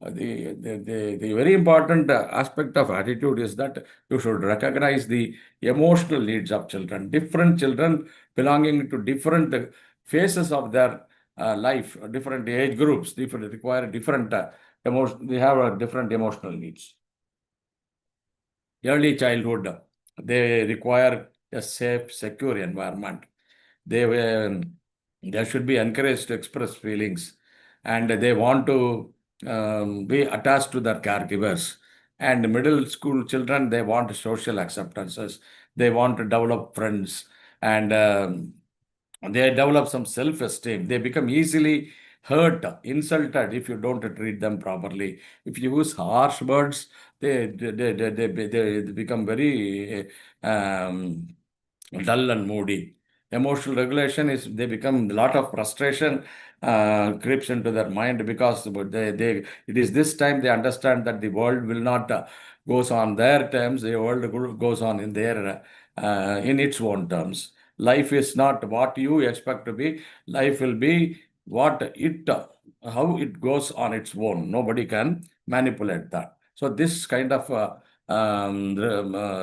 the very important aspect of attitude is that you should recognize the emotional needs of children. Different children belonging to different phases of their life, different age groups, different require different emotion. They have different emotional needs. Early childhood, they require a safe, secure environment. They were, they should be encouraged to express feelings, and they want to be attached to their caregivers. And middle school children, they want social acceptances. They want to develop friends, and they develop some self-esteem. They become easily hurt, insulted if you don't treat them properly. If you use harsh words, they become very dull and moody. Emotional regulation is they become a lot of frustration creeps into their mind because they it is this time they understand that the world will not goes on their terms. The world goes on in their in its own terms. Life is not what you expect to be. Life will be what it how it goes on its own. Nobody can manipulate that. So this kind of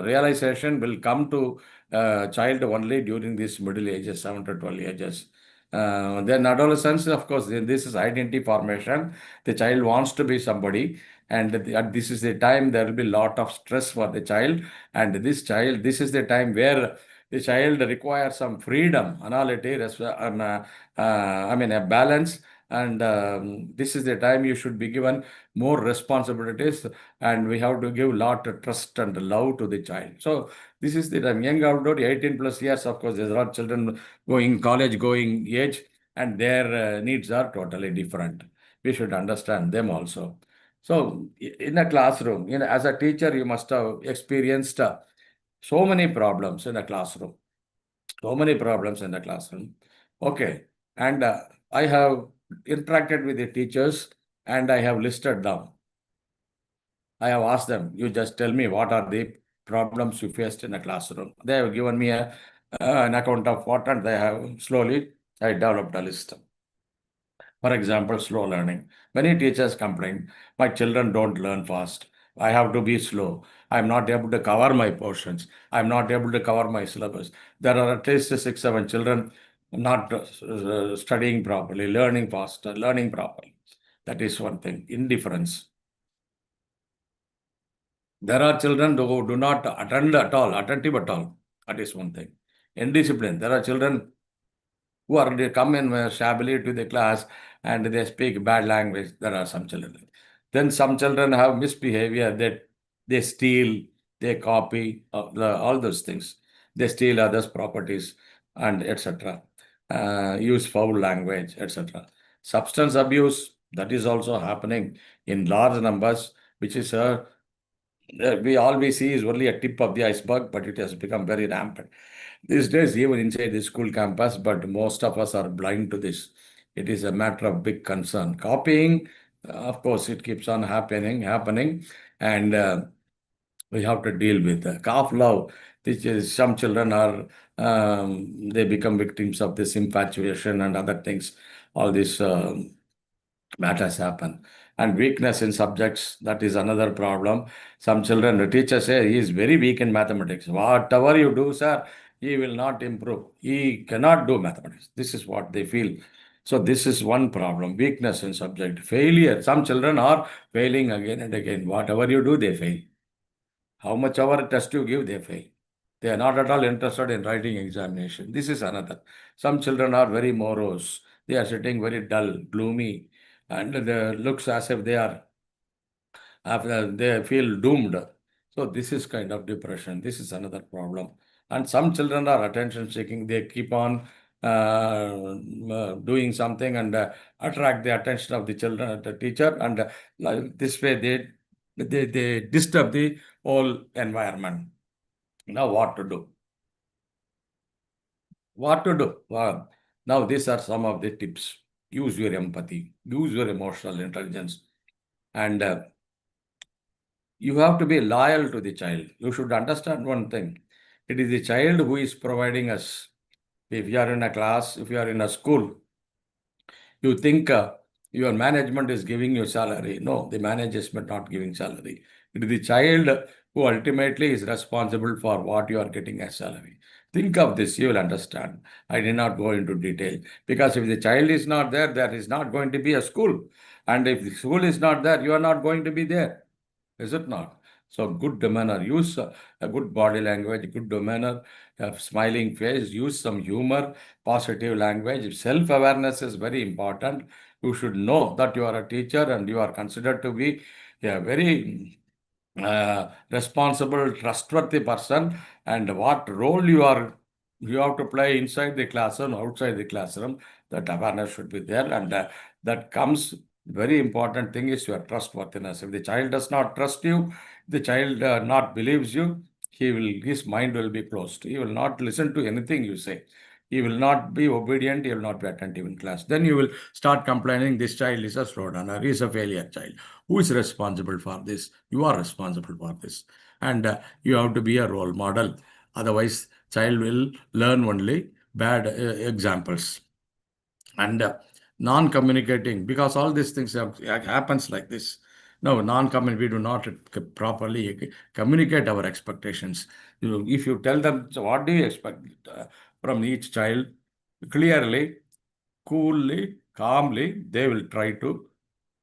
realization will come to child only during these middle ages, 7 to 12 ages. Then adolescence, of course, this is identity formation. The child wants to be somebody, and this is the time there will be a lot of stress for the child. And this is the time where the child requires some freedom, analytic, I mean, a balance. And this is the time you should be given more responsibilities, and we have to give lot of trust and love to the child. So this is the time, young adult, 18 plus years, of course, there are children going college, going age, and their needs are totally different. We should understand them also. So in a classroom, as a teacher, you must have experienced so many problems in a classroom. So many problems in the classroom. Okay. And I have interacted with the teachers, and I have listed them. I have asked them, you just tell me what are the problems you faced in a classroom. They have given me an account of what, and they have slowly, I developed a list. For example, slow learning. Many teachers complain, my children don't learn fast. I have to be slow. I'm not able to cover my portions. I'm not able to cover my syllabus. There are at least 6, 7 children not studying properly, learning faster, learning properly. That is one thing. Indifference. There are children who do not attend at all, attentive at all. That is one thing. Indiscipline. There are children who are they come in shabbily to the class and they speak bad language. There are some children. Then some children have misbehavior that they steal, they copy, all those things. They steal others' properties and etc. Use foul language, etc. Substance abuse, that is also happening in large numbers, which is a We always see is only a tip of the iceberg, but it has become very rampant these days, even inside the school campus. But most of us are blind to this. It is a matter of big concern. Copying, of course, it keeps on happening, and we have to deal with calf love. Which is some children are they become victims of this infatuation and other things. All this. That has happened. And weakness in subjects, that is another problem. Some children, the teacher say he is very weak in mathematics. Whatever you do, sir, he will not improve. He cannot do mathematics. This is what they feel. So this is one problem, weakness in subject. Failure. Some children are failing again and again. Whatever you do, they fail. How much ever test you give, they fail. They are not at all interested in writing examination. This is another. Some children are very morose. They are sitting very dull, gloomy, and they looks as if they are after they feel doomed. So this is kind of depression. This is another problem. And some children are attention seeking. They keep on doing something and attract the attention of the children, the teacher, and like this way they disturb the whole environment. Now what to do? What to do? Now these are some of the tips. Use your empathy. Use your emotional intelligence, and you have to be loyal to the child. You should understand one thing. It is the child who is providing us. If you are in a class, if you are in a school, you think your management is giving you salary. No, the management not giving salary. It is the child who ultimately is responsible for what you are getting as salary. Think of this, you will understand. I did not go into detail because if the child is not there, there is not going to be a school. And if the school is not there, you are not going to be there. Is it not? So good demeanor, use a good body language, good demeanor, a smiling face, use some humor, positive language. Self-awareness is very important. You should know that you are a teacher and you are considered to be a very responsible, trustworthy person, and what role you have to play inside the classroom, outside the classroom. That awareness should be there, and that comes. Very important thing is your trustworthiness. If the child does not trust you, the child not believes you, his mind will be closed. He will not listen to anything you say. He will not be obedient. He will not be attentive in class. Then you will start complaining. This child is a slow learner. He is a failure child. Who is responsible for this? You are responsible for this. And you have to be a role model. Otherwise, child will learn only bad examples. And non-communicating, because all these things happens like this. No, we do not properly communicate our expectations. If you tell them, so what do you expect from each child? Clearly, coolly, calmly, they will try to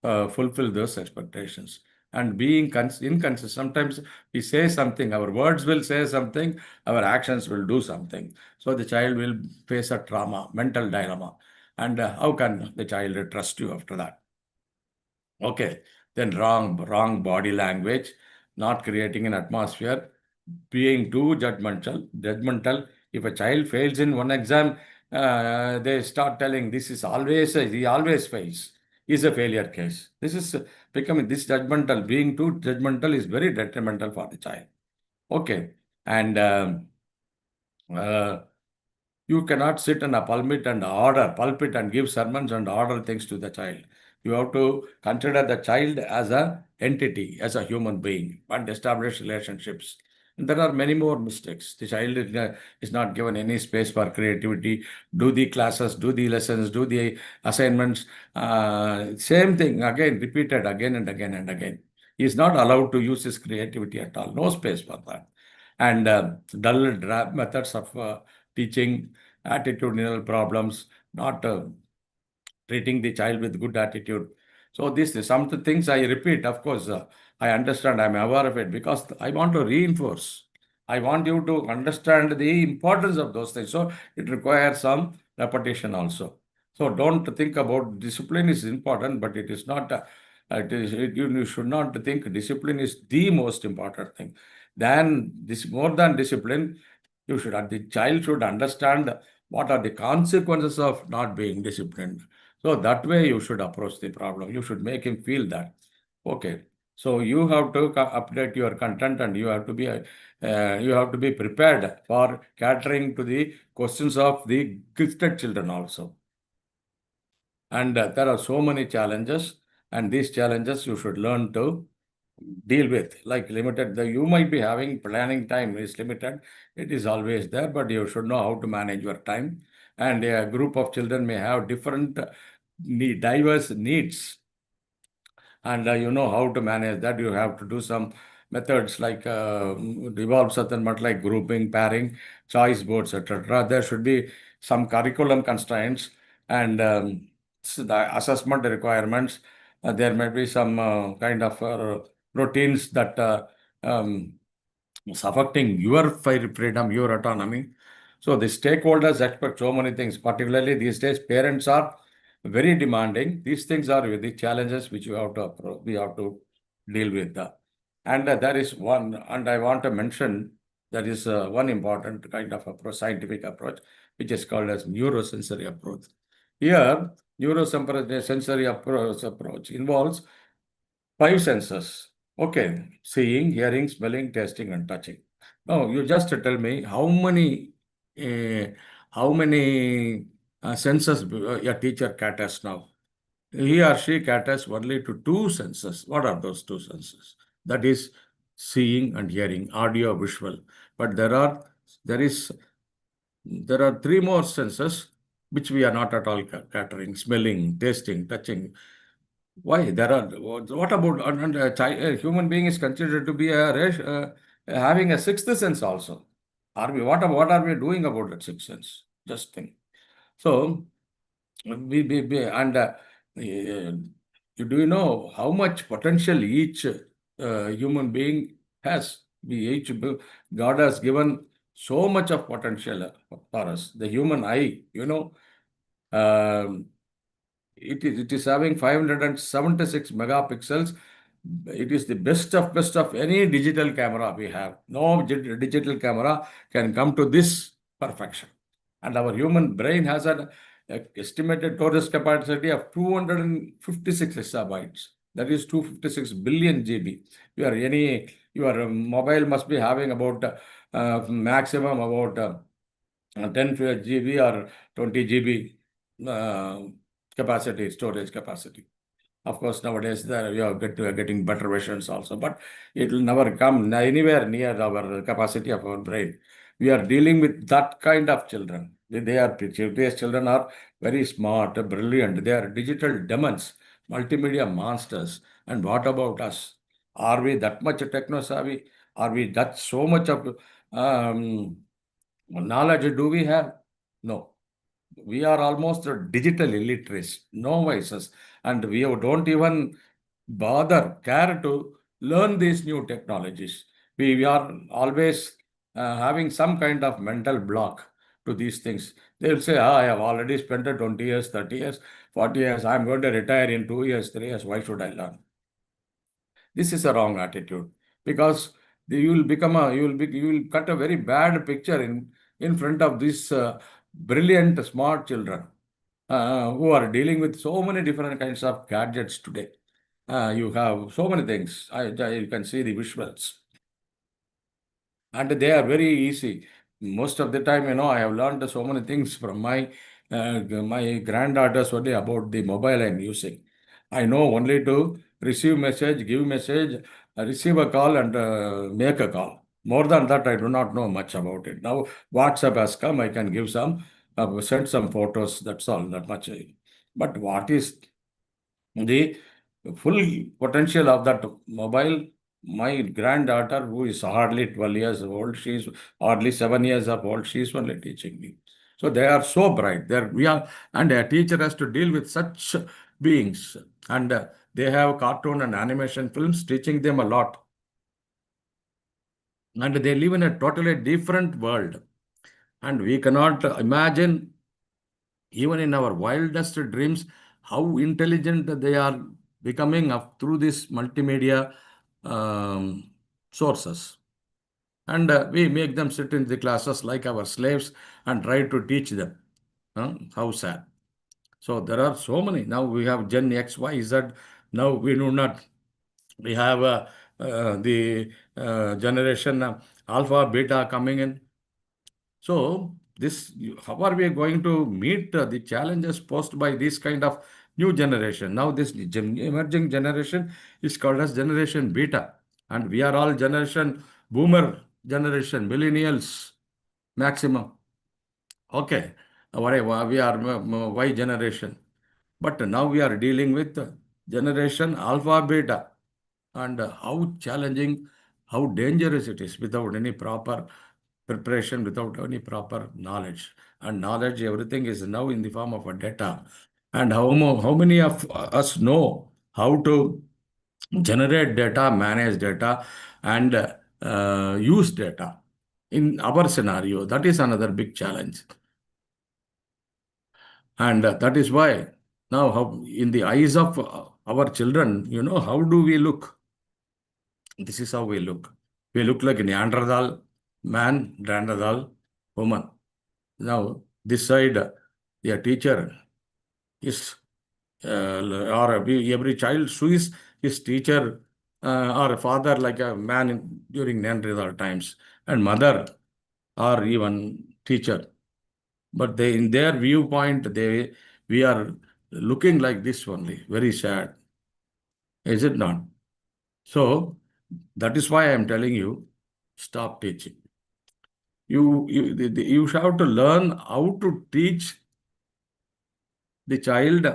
fulfill those expectations. And being inconsistent, sometimes we say something, our words will say something, our actions will do something. So the child will face a trauma, mental dilemma. And how can the child trust you after that? Okay, then wrong body language, not creating an atmosphere, being too judgmental. If a child fails in one exam, they start telling this is he always fails. Is a failure case. This is becoming this judgmental. Being too judgmental is very detrimental for the child. Okay, and uh, you cannot sit in a pulpit and give sermons and order things to the child. You have to consider the child as a entity, as a human being, and establish relationships. And there are many more mistakes. The child is not given any space for creativity. Do the classes, do the lessons, do the assignments. Same thing again, repeated again and again and again. He is not allowed to use his creativity at all. No space for that. And dull methods of teaching, attitudinal problems, not treating the child with good attitude. So this is some of the things I repeat. Of course, I understand. I'm aware of it because I want to reinforce. I want you to understand the importance of those things. So it requires some repetition also. So don't think about discipline is important, but it is not. You should not think discipline is the most important thing. Then this more than discipline, the child should understand what are the consequences of not being disciplined. So that way you should approach the problem. You should make him feel that. Okay. So you have to update your content, and you have to be prepared for catering to the questions of the gifted children also. And there are so many challenges, and these challenges you should learn to deal with. Like limited, you might be having planning time is limited. It is always there, but you should know how to manage your time. And a group of children may have different diverse needs, and you know how to manage that. You have to do some methods like evolve certain, but like grouping, pairing, choice boards, etc. There should be some curriculum constraints, and the assessment requirements. There may be some kind of routines that um, is affecting your freedom, your autonomy. So the stakeholders expect so many things. Particularly these days, parents are very demanding. These things are the challenges which we have to deal with. And there is one, and I want to mention there is one important kind of approach, scientific approach, which is called as neurosensory approach. Here, neurosensory approach involves five senses. Okay, seeing, hearing, smelling, tasting, and touching. Now, you just tell me uh, how many senses your teacher caters now. He or she caters only to two senses. What are those two senses? That is seeing and hearing, audio, visual. But there is there are three more senses which we are not at all catering: smelling, tasting, touching. Why? There are. What about a human being is considered to be having a sixth sense also? Are we? What are we doing about that sixth sense? Just think. So and do you know how much potential each human being has? God has given so much of potential for us. The human eye, um, it is having 576 megapixels. It is the best of any digital camera we have. No digital camera can come to this perfection. And our human brain has an estimated storage capacity of 256 exabytes. That is 256 billion GB. Your mobile must be having about maximum about 10 GB or 20 GB uh, storage capacity. Of course, nowadays we are getting better versions also, but it will never come anywhere near our capacity of our brain. We are dealing with that kind of children. Today's children are very smart, brilliant. They are digital demons, multimedia monsters. And what about us? Are we that much techno savvy? Are we that so much of um, knowledge do we have? No. We are almost digital illiterates, no voices, and we don't even care to learn these new technologies. We are always having some kind of mental block to these things. They will say, I have already spent 20 years, 30 years, 40 years. I'm going to retire in 2 years, 3 years. Why should I learn? This is a wrong attitude because you will cut a very bad picture in front of these brilliant smart children who are dealing with so many different kinds of gadgets today. You have so many things. You can see the visuals, and they are very easy. Most of the time, I have learned so many things from my granddaughters only about the mobile I'm using. I know only to receive message, give message, receive a call, and make a call. More than that, I do not know much about it. Now, WhatsApp has come. I can send some photos. That's all. That much. But what is the full potential of that mobile? My granddaughter, who is hardly 12 years old, she's hardly 7 years of old, she's only teaching me. So they are so bright. And a teacher has to deal with such beings. And they have cartoon and animation films teaching them a lot. And they live in a totally different world. And we cannot imagine, even in our wildest dreams, how intelligent they are becoming through these multimedia um, sources. And we make them sit in the classes like our slaves and try to teach them. How sad. So there are so many. Now we have Gen X, Y, Z. Now we do not. We have the generation alpha, beta coming in. So, how are we going to meet the challenges posed by this kind of new generation? Now, this emerging generation is called as generation beta, and we are all generation boomer generation, millennials maximum. Okay, whatever we are Y generation, but now we are dealing with generation alpha beta, and how challenging, how dangerous it is without any proper preparation, without any proper knowledge. And knowledge, everything is now in the form of a data. And how many of us know how to generate data, manage data, and use data? In our scenario, that is another big challenge. And that is why now, how, in the eyes of our children, how do we look? This is how we look. We look like Neanderthal man, Neanderthal woman. Now, this side, a teacher is, every child sees his teacher or father like a man during Neanderthal times, and mother or even teacher. But they, in their viewpoint, we are looking like this only. Very sad, is it not? So that is why I am telling you, stop teaching. You have to learn how to teach the child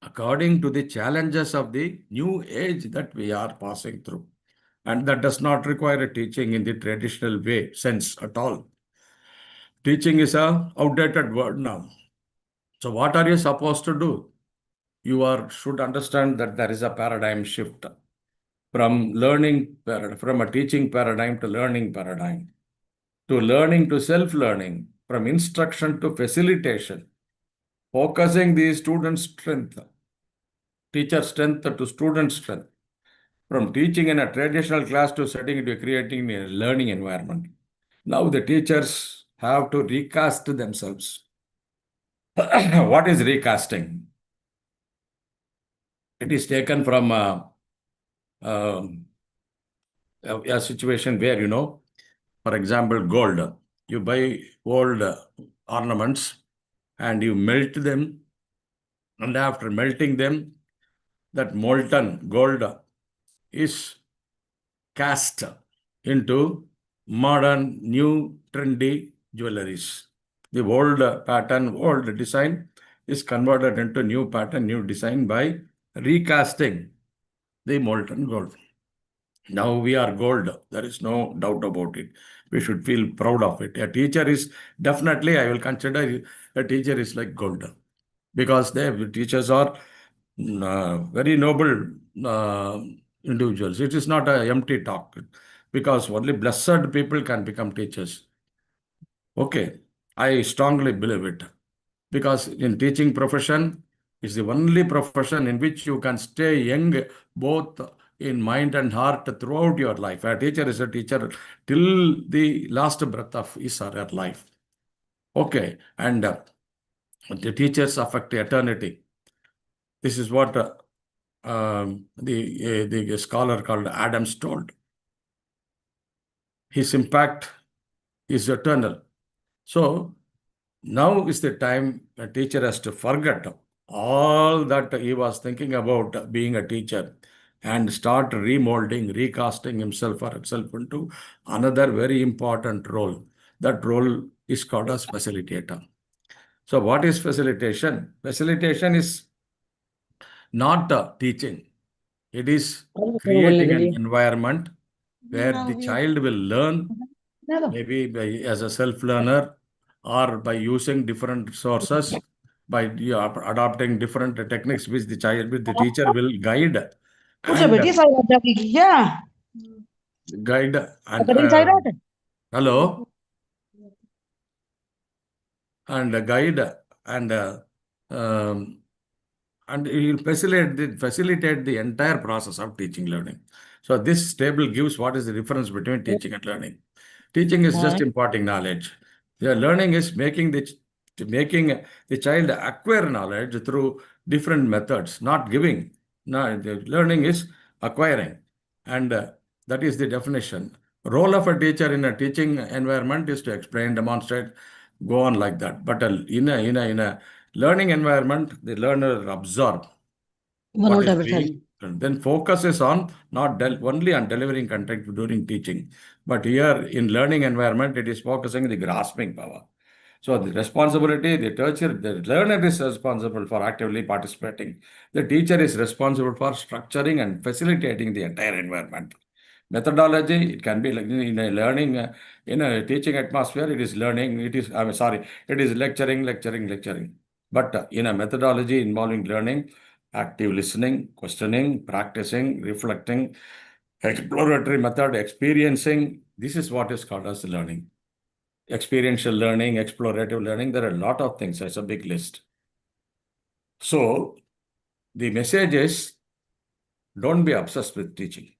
according to the challenges of the new age that we are passing through. And that does not require a teaching in the traditional way, sense at all. Teaching is a outdated word now. So what are you supposed to do? Should understand that there is a paradigm shift from from a teaching paradigm to learning paradigm, to learning to self-learning, from instruction to facilitation, focusing the student's strength, teacher strength to student strength, from teaching in a traditional class to setting into creating a learning environment. Now the teachers have to recast themselves. What is recasting? It is taken from um, a situation where, for example, gold. You buy old ornaments and you melt them, and after melting them, that molten gold is cast into modern, new, trendy jewelries. The old pattern, old design is converted into new pattern, new design by recasting the molten gold. Now we are gold. There is no doubt about it. We should feel proud of it. A teacher is definitely, I will consider a teacher is like gold, because the teachers are very noble individuals. It is not an empty talk, because only blessed people can become teachers. Okay, I strongly believe it, because in teaching profession is the only profession in which you can stay young both in mind and heart throughout your life. A teacher is a teacher till the last breath of his or her life. Okay, and the teachers affect eternity. This is what the scholar called Adams told. His impact is eternal. So now is the time a teacher has to forget all that he was thinking about being a teacher and start remolding, recasting himself or herself into another very important role. That role is called as facilitator. So what is facilitation? Facilitation is not teaching. It is creating an environment where the child will learn, maybe as a self-learner or by using different sources, by adopting different techniques which the teacher will उसे and बेटी सारी बात जाती की क्या guide and cutting side out hello and guide and um, and you facilitate the entire process of teaching learning. So this table gives what is the difference between teaching and learning. Teaching is just imparting knowledge. The learning is making the child acquire knowledge through different methods, not giving. No, the learning is acquiring. And that is the definition. Role of a teacher in a teaching environment is to explain, demonstrate, go on like that. But in a learning environment, the learner absorb what is being done. Then focus is on not only on delivering content during teaching, but here in learning environment, it is focusing the grasping power. So the responsibility, the learner is responsible for actively participating. The teacher is responsible for structuring and facilitating the entire environment. Methodology, it can be like in a learning, in a teaching atmosphere, it is learning, it is lecturing. But in a methodology involving learning, active listening, questioning, practicing, reflecting, exploratory method, experiencing, this is what is called as learning. Experiential learning, explorative learning, there are a lot of things. It's a big list. So the message is, don't be obsessed with teaching.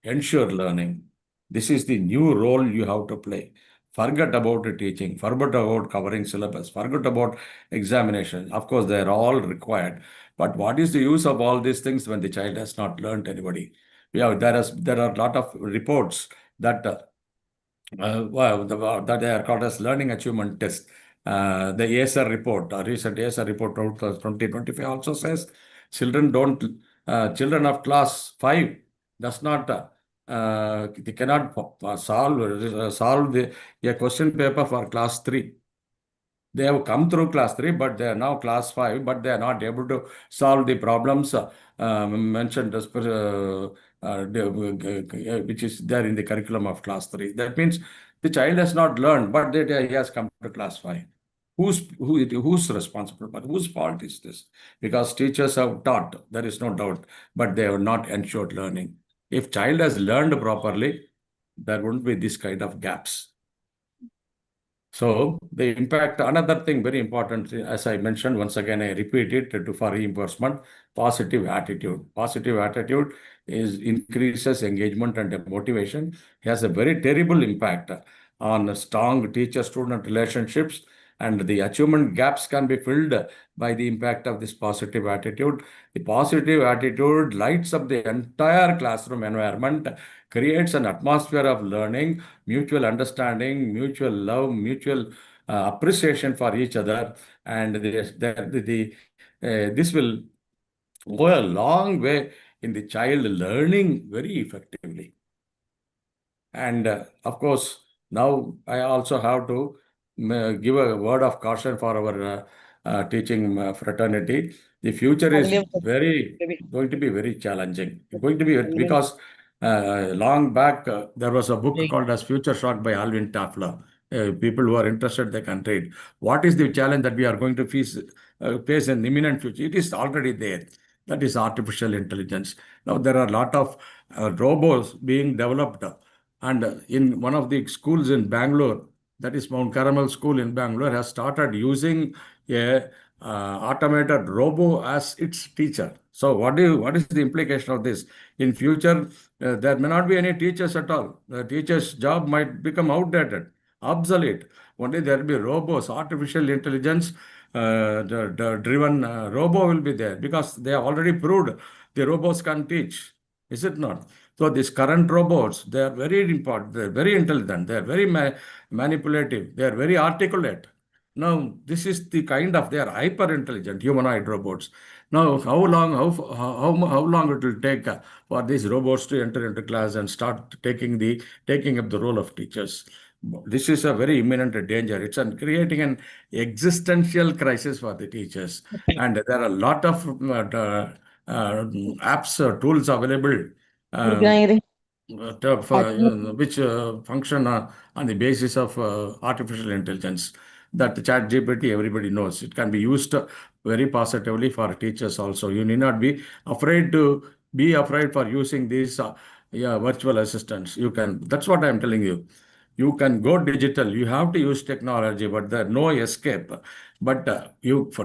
Ensure learning. This is the new role you have to play. Forget about the teaching, forget about covering syllabus, forget about examination. Of course, they are all required. But what is the use of all these things when the child has not learned anybody? There are a lot of reports that that they are called as learning achievement test. The ASR report, a recent ASR report 2025 also says children of class 5 does not they cannot solve a question paper for class 3. They have come through class 3, but they are now class 5, but they are not able to solve the problems mentioned as per, which is there in the curriculum of class 3. That means the child has not learned, but he has come to class 5. Who's responsible? But whose fault is this? Because teachers have taught, there is no doubt, but they have not ensured learning. If child has learned properly, there won't be this kind of gaps. So the impact, another thing very important, as I mentioned, once again, I repeat it for reinforcement, positive attitude. Positive attitude increases engagement and motivation, has a very terrible impact on strong teacher-student relationships, and the achievement gaps can be filled by the impact of this positive attitude. The positive attitude lights up the entire classroom environment, creates an atmosphere of learning, mutual understanding, mutual love, mutual appreciation for each other, and this will go a long way in the child learning very effectively. And of course, now I also have to give a word of caution for our teaching fraternity. The future is going to be very challenging. It's going to be because long back there was a book called as Future Shock by Alvin Toffler. People who are interested, they can read. What is the challenge that we are going to face in imminent future? It is already there. That is artificial intelligence. Now there are a lot of robots being developed. And in one of the schools in Bangalore, that is Mount Carmel School in Bangalore, has started using a automated robo as its teacher. So what is the implication of this? In future, there may not be any teachers at all. The teacher's job might become outdated, obsolete. Only there will be robots, artificial intelligence driven robo will be there, because they have already proved the robots can teach. Is it not? So these current robots, they are very important, they are very intelligent, they are very manipulative, they are very articulate. Now, this is the kind of, they are hyper intelligent humanoid robots. Now, how long it will take for these robots to enter into class and start taking up the role of teachers? This is a very imminent danger. It's creating an existential crisis for the teachers. And there are a lot of apps, tools available which function on the basis of artificial intelligence. That ChatGPT, everybody knows. It can be used very positively for teachers also. You need not be afraid for using these virtual assistants. You can. That's what I'm telling you. You can go digital. You have to use technology, but there's no escape. But to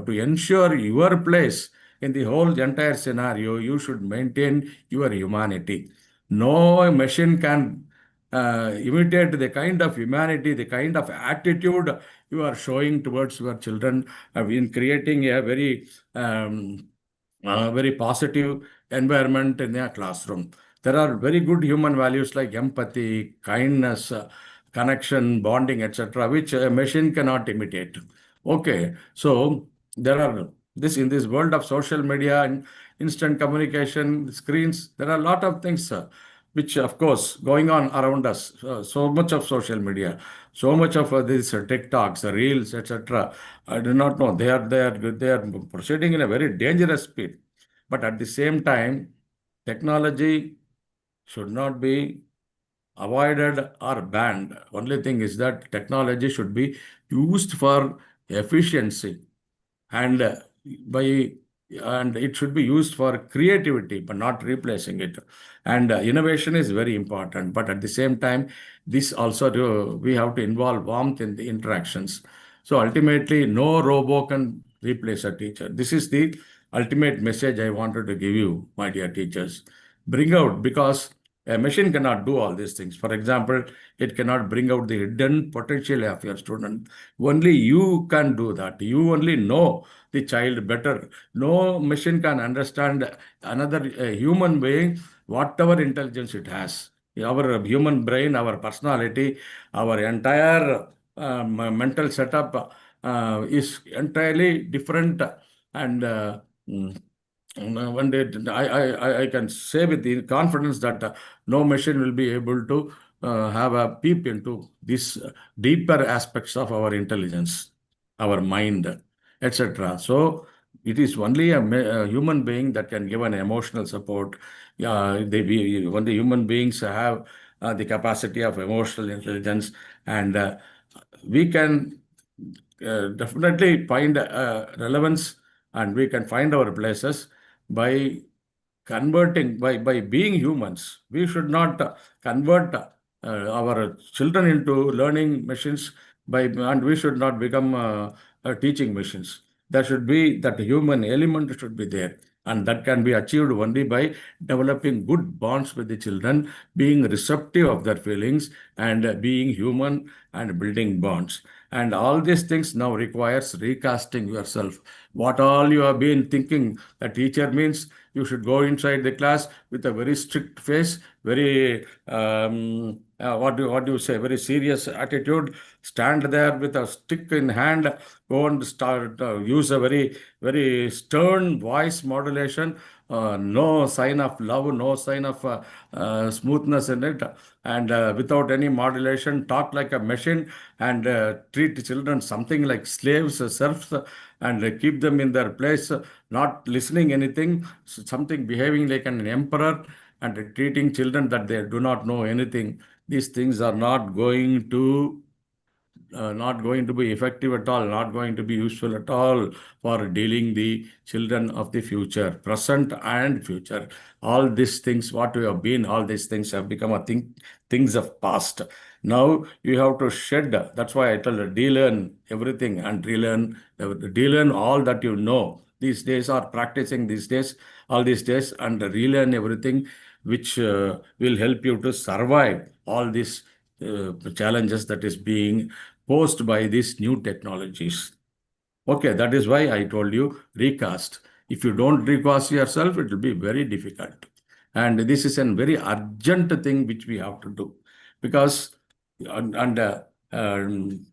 ensure your place in the whole entire scenario, you should maintain your humanity. No machine can imitate the kind of humanity, the kind of attitude you are showing towards your children in creating a very positive environment in a classroom. There are very good human values like empathy, kindness, connection, bonding, etc., which a machine cannot imitate. Okay, so there are this in this world of social media and instant communication, screens. There are a lot of things which, of course, going on around us. So much of social media, so much of these TikToks, reels, etc. I do not know. They are proceeding in a very dangerous speed. But at the same time, technology should not be avoided or banned. Only thing is that technology should be used for efficiency and by and it should be used for creativity but not replacing it, and innovation is very important, but at the same time this also we have to involve warmth in the interactions. So ultimately no robot can replace a teacher. This is the ultimate message I wanted to give you, my dear teachers. Bring out, because a machine cannot do all these things. For example, it cannot bring out the hidden potential of your student. Only you can do that. You only know the child better. No machine can understand another human being, whatever intelligence it has. Our human brain, our personality, our entire mental setup is entirely different. And mm, one day I can say with the confidence that no machine will be able to have a peep into these deeper aspects of our intelligence, our mind, etc. So it is only a human being that can give an emotional support. Only human beings have the capacity of emotional intelligence, and we can definitely find relevance, and we can find our places by by being humans. We should not convert our children into learning machines and we should not become teaching machines. There should be that human element should be there, and that can be achieved only by developing good bonds with the children, being receptive of their feelings, and being human and building bonds. And all these things now requires recasting yourself. What all you have been thinking, the teacher means you should go inside the class with a very strict face, very what do you say, very serious attitude, stand there with a stick in hand, go and start use a very stern voice modulation, no sign of love, no sign of smoothness in it, and without any modulation, talk like a machine, and treat children something like slaves, serfs, and keep them in their place, not listening anything, something behaving like an emperor, and treating children that they do not know anything. These things are not going to be effective at all, not going to be useful at all for dealing the children of the future, present and future. All these things, what we have been, all these things have become things of past. Now you have to shed. That's why I tell you, de-learn everything and relearn all that you know. These days are practicing these days, all these days, and relearn everything which will help you to survive all these challenges that is being posed by these new technologies. Okay, that is why I told you recast. If you don't recast yourself, it will be very difficult. And this is a very urgent thing which we have to do, because and then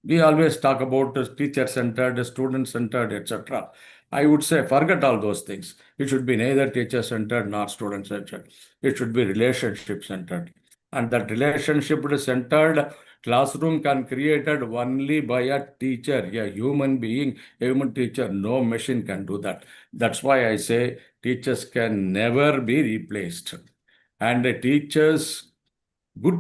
we always talk about teacher-centered, student-centered, etc. I would say forget all those things. It should be neither teacher-centered nor student-centered. It should be relationship-centered. And that relationship-centered classroom can created only by a teacher, a human being, a human teacher. No machine can do that. That's why I say teachers can never be replaced. And good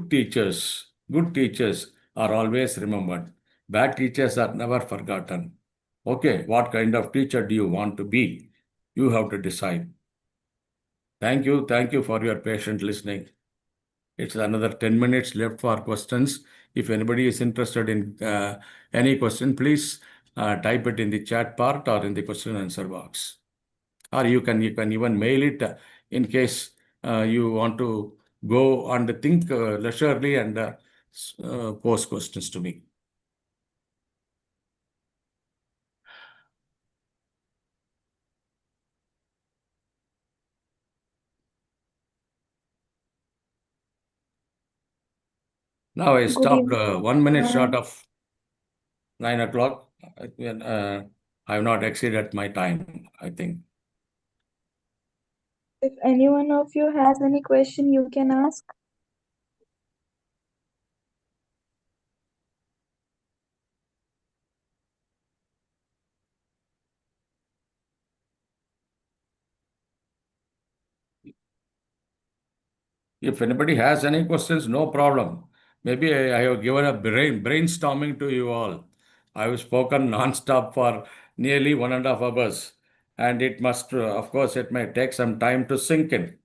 teachers are always remembered. Bad teachers are never forgotten. Okay, what kind of teacher do you want to be? You have to decide. Thank you for your patient listening. It's another 10 minutes left for questions. If anybody is interested in any question, please type it in the chat part or in the question and answer box. Or you can even mail it in case you want to go and think leisurely and pose questions to me. Now I Good stopped evening. 1 minute short of 9 o'clock. I have not exceeded my time, I think. If any one of you has any question, you can ask. If anybody has any questions, no problem. Maybe I have given a brainstorming to you all. I have spoken non-stop for nearly 1.5 hours, and it must, of course, it may take some time to sink in.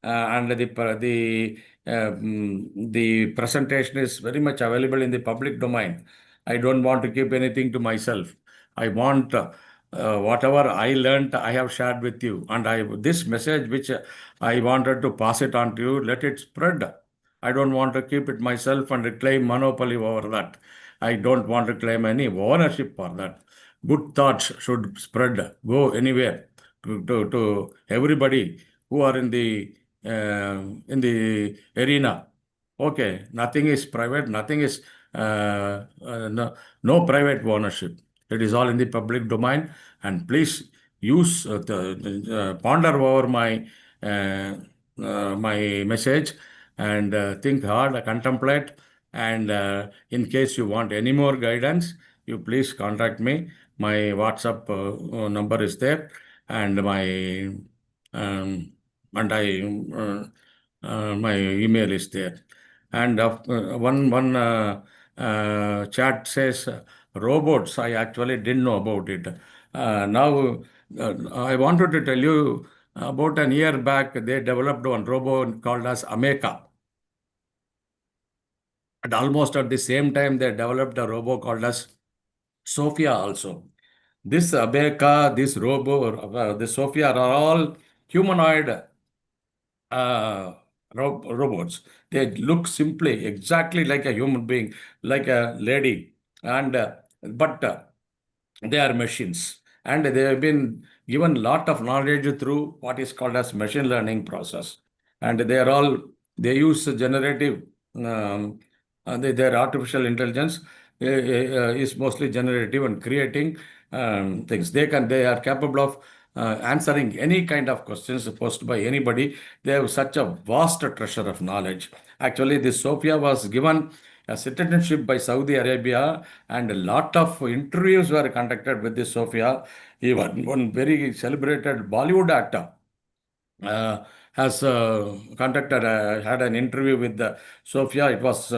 And the presentation is very much available in the public domain. I don't want to keep anything to myself. I want whatever I learned, I have shared with you, and this message which I wanted to pass it on to you, let it spread. I don't want to keep it myself and claim monopoly over that. I don't want to claim any ownership for that. Good thoughts should spread, go anywhere to everybody who are in the arena. Okay, nothing is private, nothing is no private ownership. It is all in the public domain, and please use ponder over my message and think hard, contemplate, and in case you want any more guidance, you please contact me. My WhatsApp number is there, and um, my email is there. And one chat says robots. I actually didn't know about it. Now I wanted to tell you about an year back they developed one robot called as Ameka. And almost at the same time they developed a robot called as Sophia also. This Abeka, this Robo, the Sophia are all humanoid robots. They look simply exactly like a human being, like a lady, and but they are machines, and they have been given lot of knowledge through what is called as machine learning process, and they use generative their artificial intelligence is mostly generative and creating things. They are capable of answering any kind of questions posed by anybody. They have such a vast treasure of knowledge. Actually, this Sophia was given a citizenship by Saudi Arabia, and a lot of interviews were conducted with this Sophia. Even one very celebrated Bollywood actor has had an interview with Sophia. It was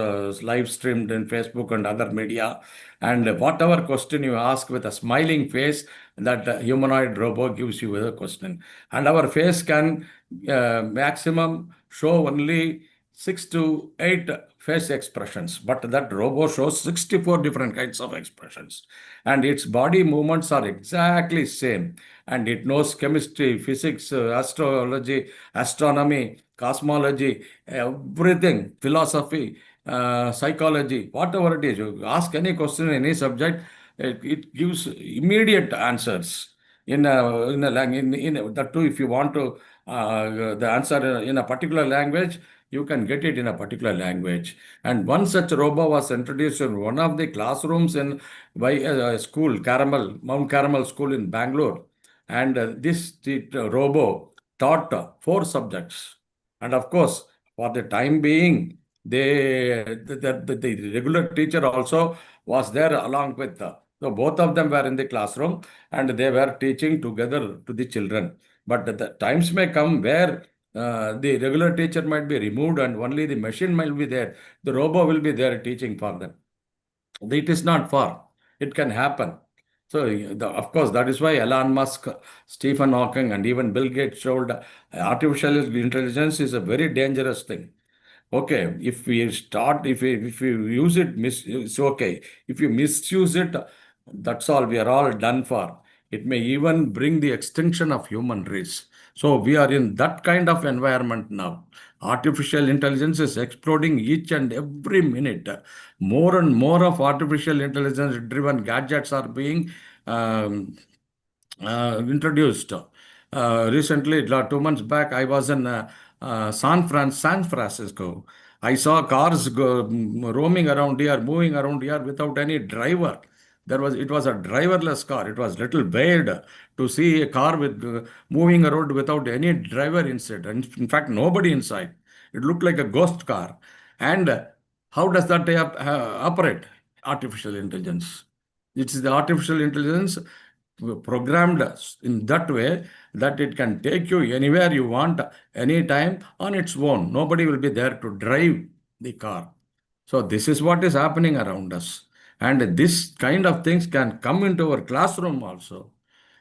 live streamed in Facebook and other media. And whatever question you ask with a smiling face, that humanoid robot gives you a question. And our face can maximum show only 6 to 8 face expressions, but that robot shows 64 different kinds of expressions, and its body movements are exactly same, and it knows chemistry, physics, astrology, astronomy, cosmology, everything, philosophy, psychology, whatever it is. You ask any question in any subject, it gives immediate answers in a language. In that too, if you want to the answer in a particular language, you can get it in a particular language. And one such robot was introduced in one of the classrooms in by a school, Mount Carmel School in Bangalore. And this robo taught 4 subjects. And of course, for the time being, the regular teacher also was there along with. So both of them were in the classroom, and they were teaching together to the children. But the times may come where the regular teacher might be removed and only the machine might be there. The robot will be there teaching for them. It is not far. It can happen. So, of course, that is why Elon Musk, Stephen Hawking, and even Bill Gates showed artificial intelligence is a very dangerous thing. Okay, if you use it, it's okay. If you misuse it, that's all. We are all done for. It may even bring the extinction of human race. So we are in that kind of environment now. Artificial intelligence is exploding each and every minute. More and more of artificial intelligence driven gadgets are being um, introduced. Recently, 2 months back, I was in San Francisco. I saw cars roaming around here, moving around here without any driver. It was a driverless car. It was little weird to see a car with moving around without any driver inside. And in fact, nobody inside. It looked like a ghost car. And how does that operate? Artificial intelligence. It's the artificial intelligence programmed in that way that it can take you anywhere you want, anytime on its own. Nobody will be there to drive the car. So this is what is happening around us. And this kind of things can come into our classroom also.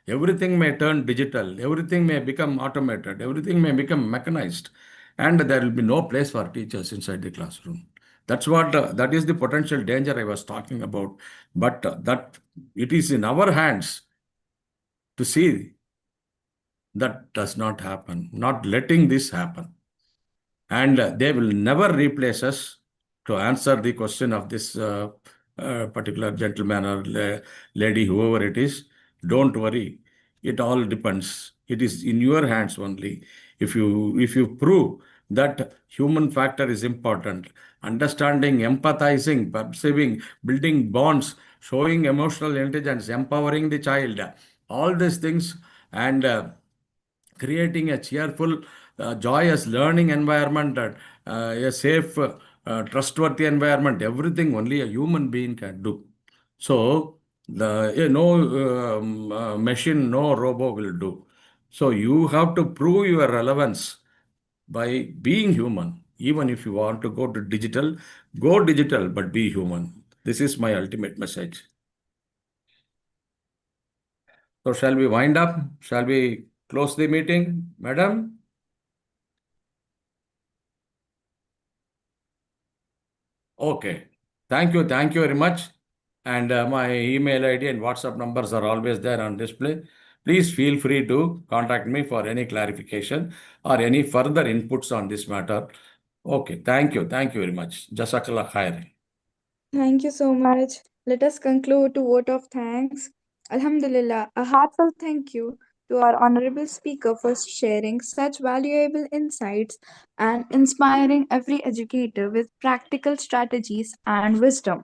Everything may turn digital, everything may become automated, everything may become mechanized, and there will be no place for teachers inside the classroom. That is the potential danger I was talking about. But that it is in our hands to see that does not happen, not letting this happen. And they will never replace us to answer the question of this particular gentleman or lady, whoever it is. Don't worry. It all depends. It is in your hands only. If you prove that human factor is important, understanding, empathizing, perceiving, building bonds, showing emotional intelligence, empowering the child, all these things, and creating a cheerful, joyous learning environment, a safe, trustworthy environment, everything only a human being can do. So, no machine, no robot will do. So, you have to prove your relevance by being human. Even if you want to go digital, but be human. This is my ultimate message. So, shall we wind up? Shall we close the meeting, madam? Okay. Thank you. Thank you very much. And my email ID and WhatsApp numbers are always there on display. Please feel free to contact me for any clarification or any further inputs on this matter. Okay. Thank you. Thank you very much. Jazakallah khair. Thank you so much. Let us conclude to vote of thanks. Alhamdulillah, a heartfelt thank you to our honorable speaker for sharing such valuable insights and inspiring every educator with practical strategies and wisdom.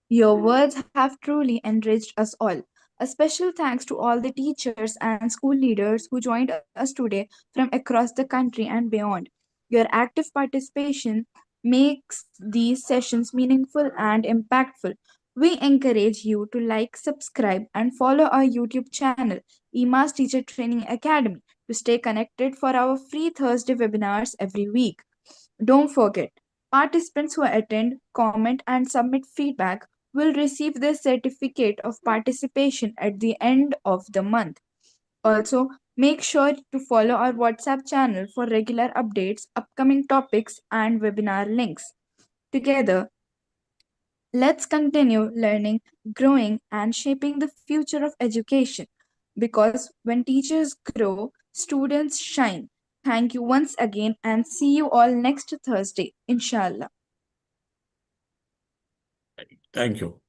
Your words have truly enriched us all. A special thanks to all the teachers and school leaders who joined us today from across the country and beyond. Your active participation makes these sessions meaningful and impactful. We encourage you to like, subscribe, and follow our YouTube channel, EMAS Teacher Training Academy, to stay connected for our free Thursday webinars every week. Don't forget, participants who attend, comment, and submit feedback will receive their certificate of participation at the end of the month. Also, make sure to follow our WhatsApp channel for regular updates, upcoming topics, and webinar links. Together, let's continue learning, growing, and shaping the future of education. Because when teachers grow, students shine. Thank you once again and see you all next Thursday, inshallah. Thank you.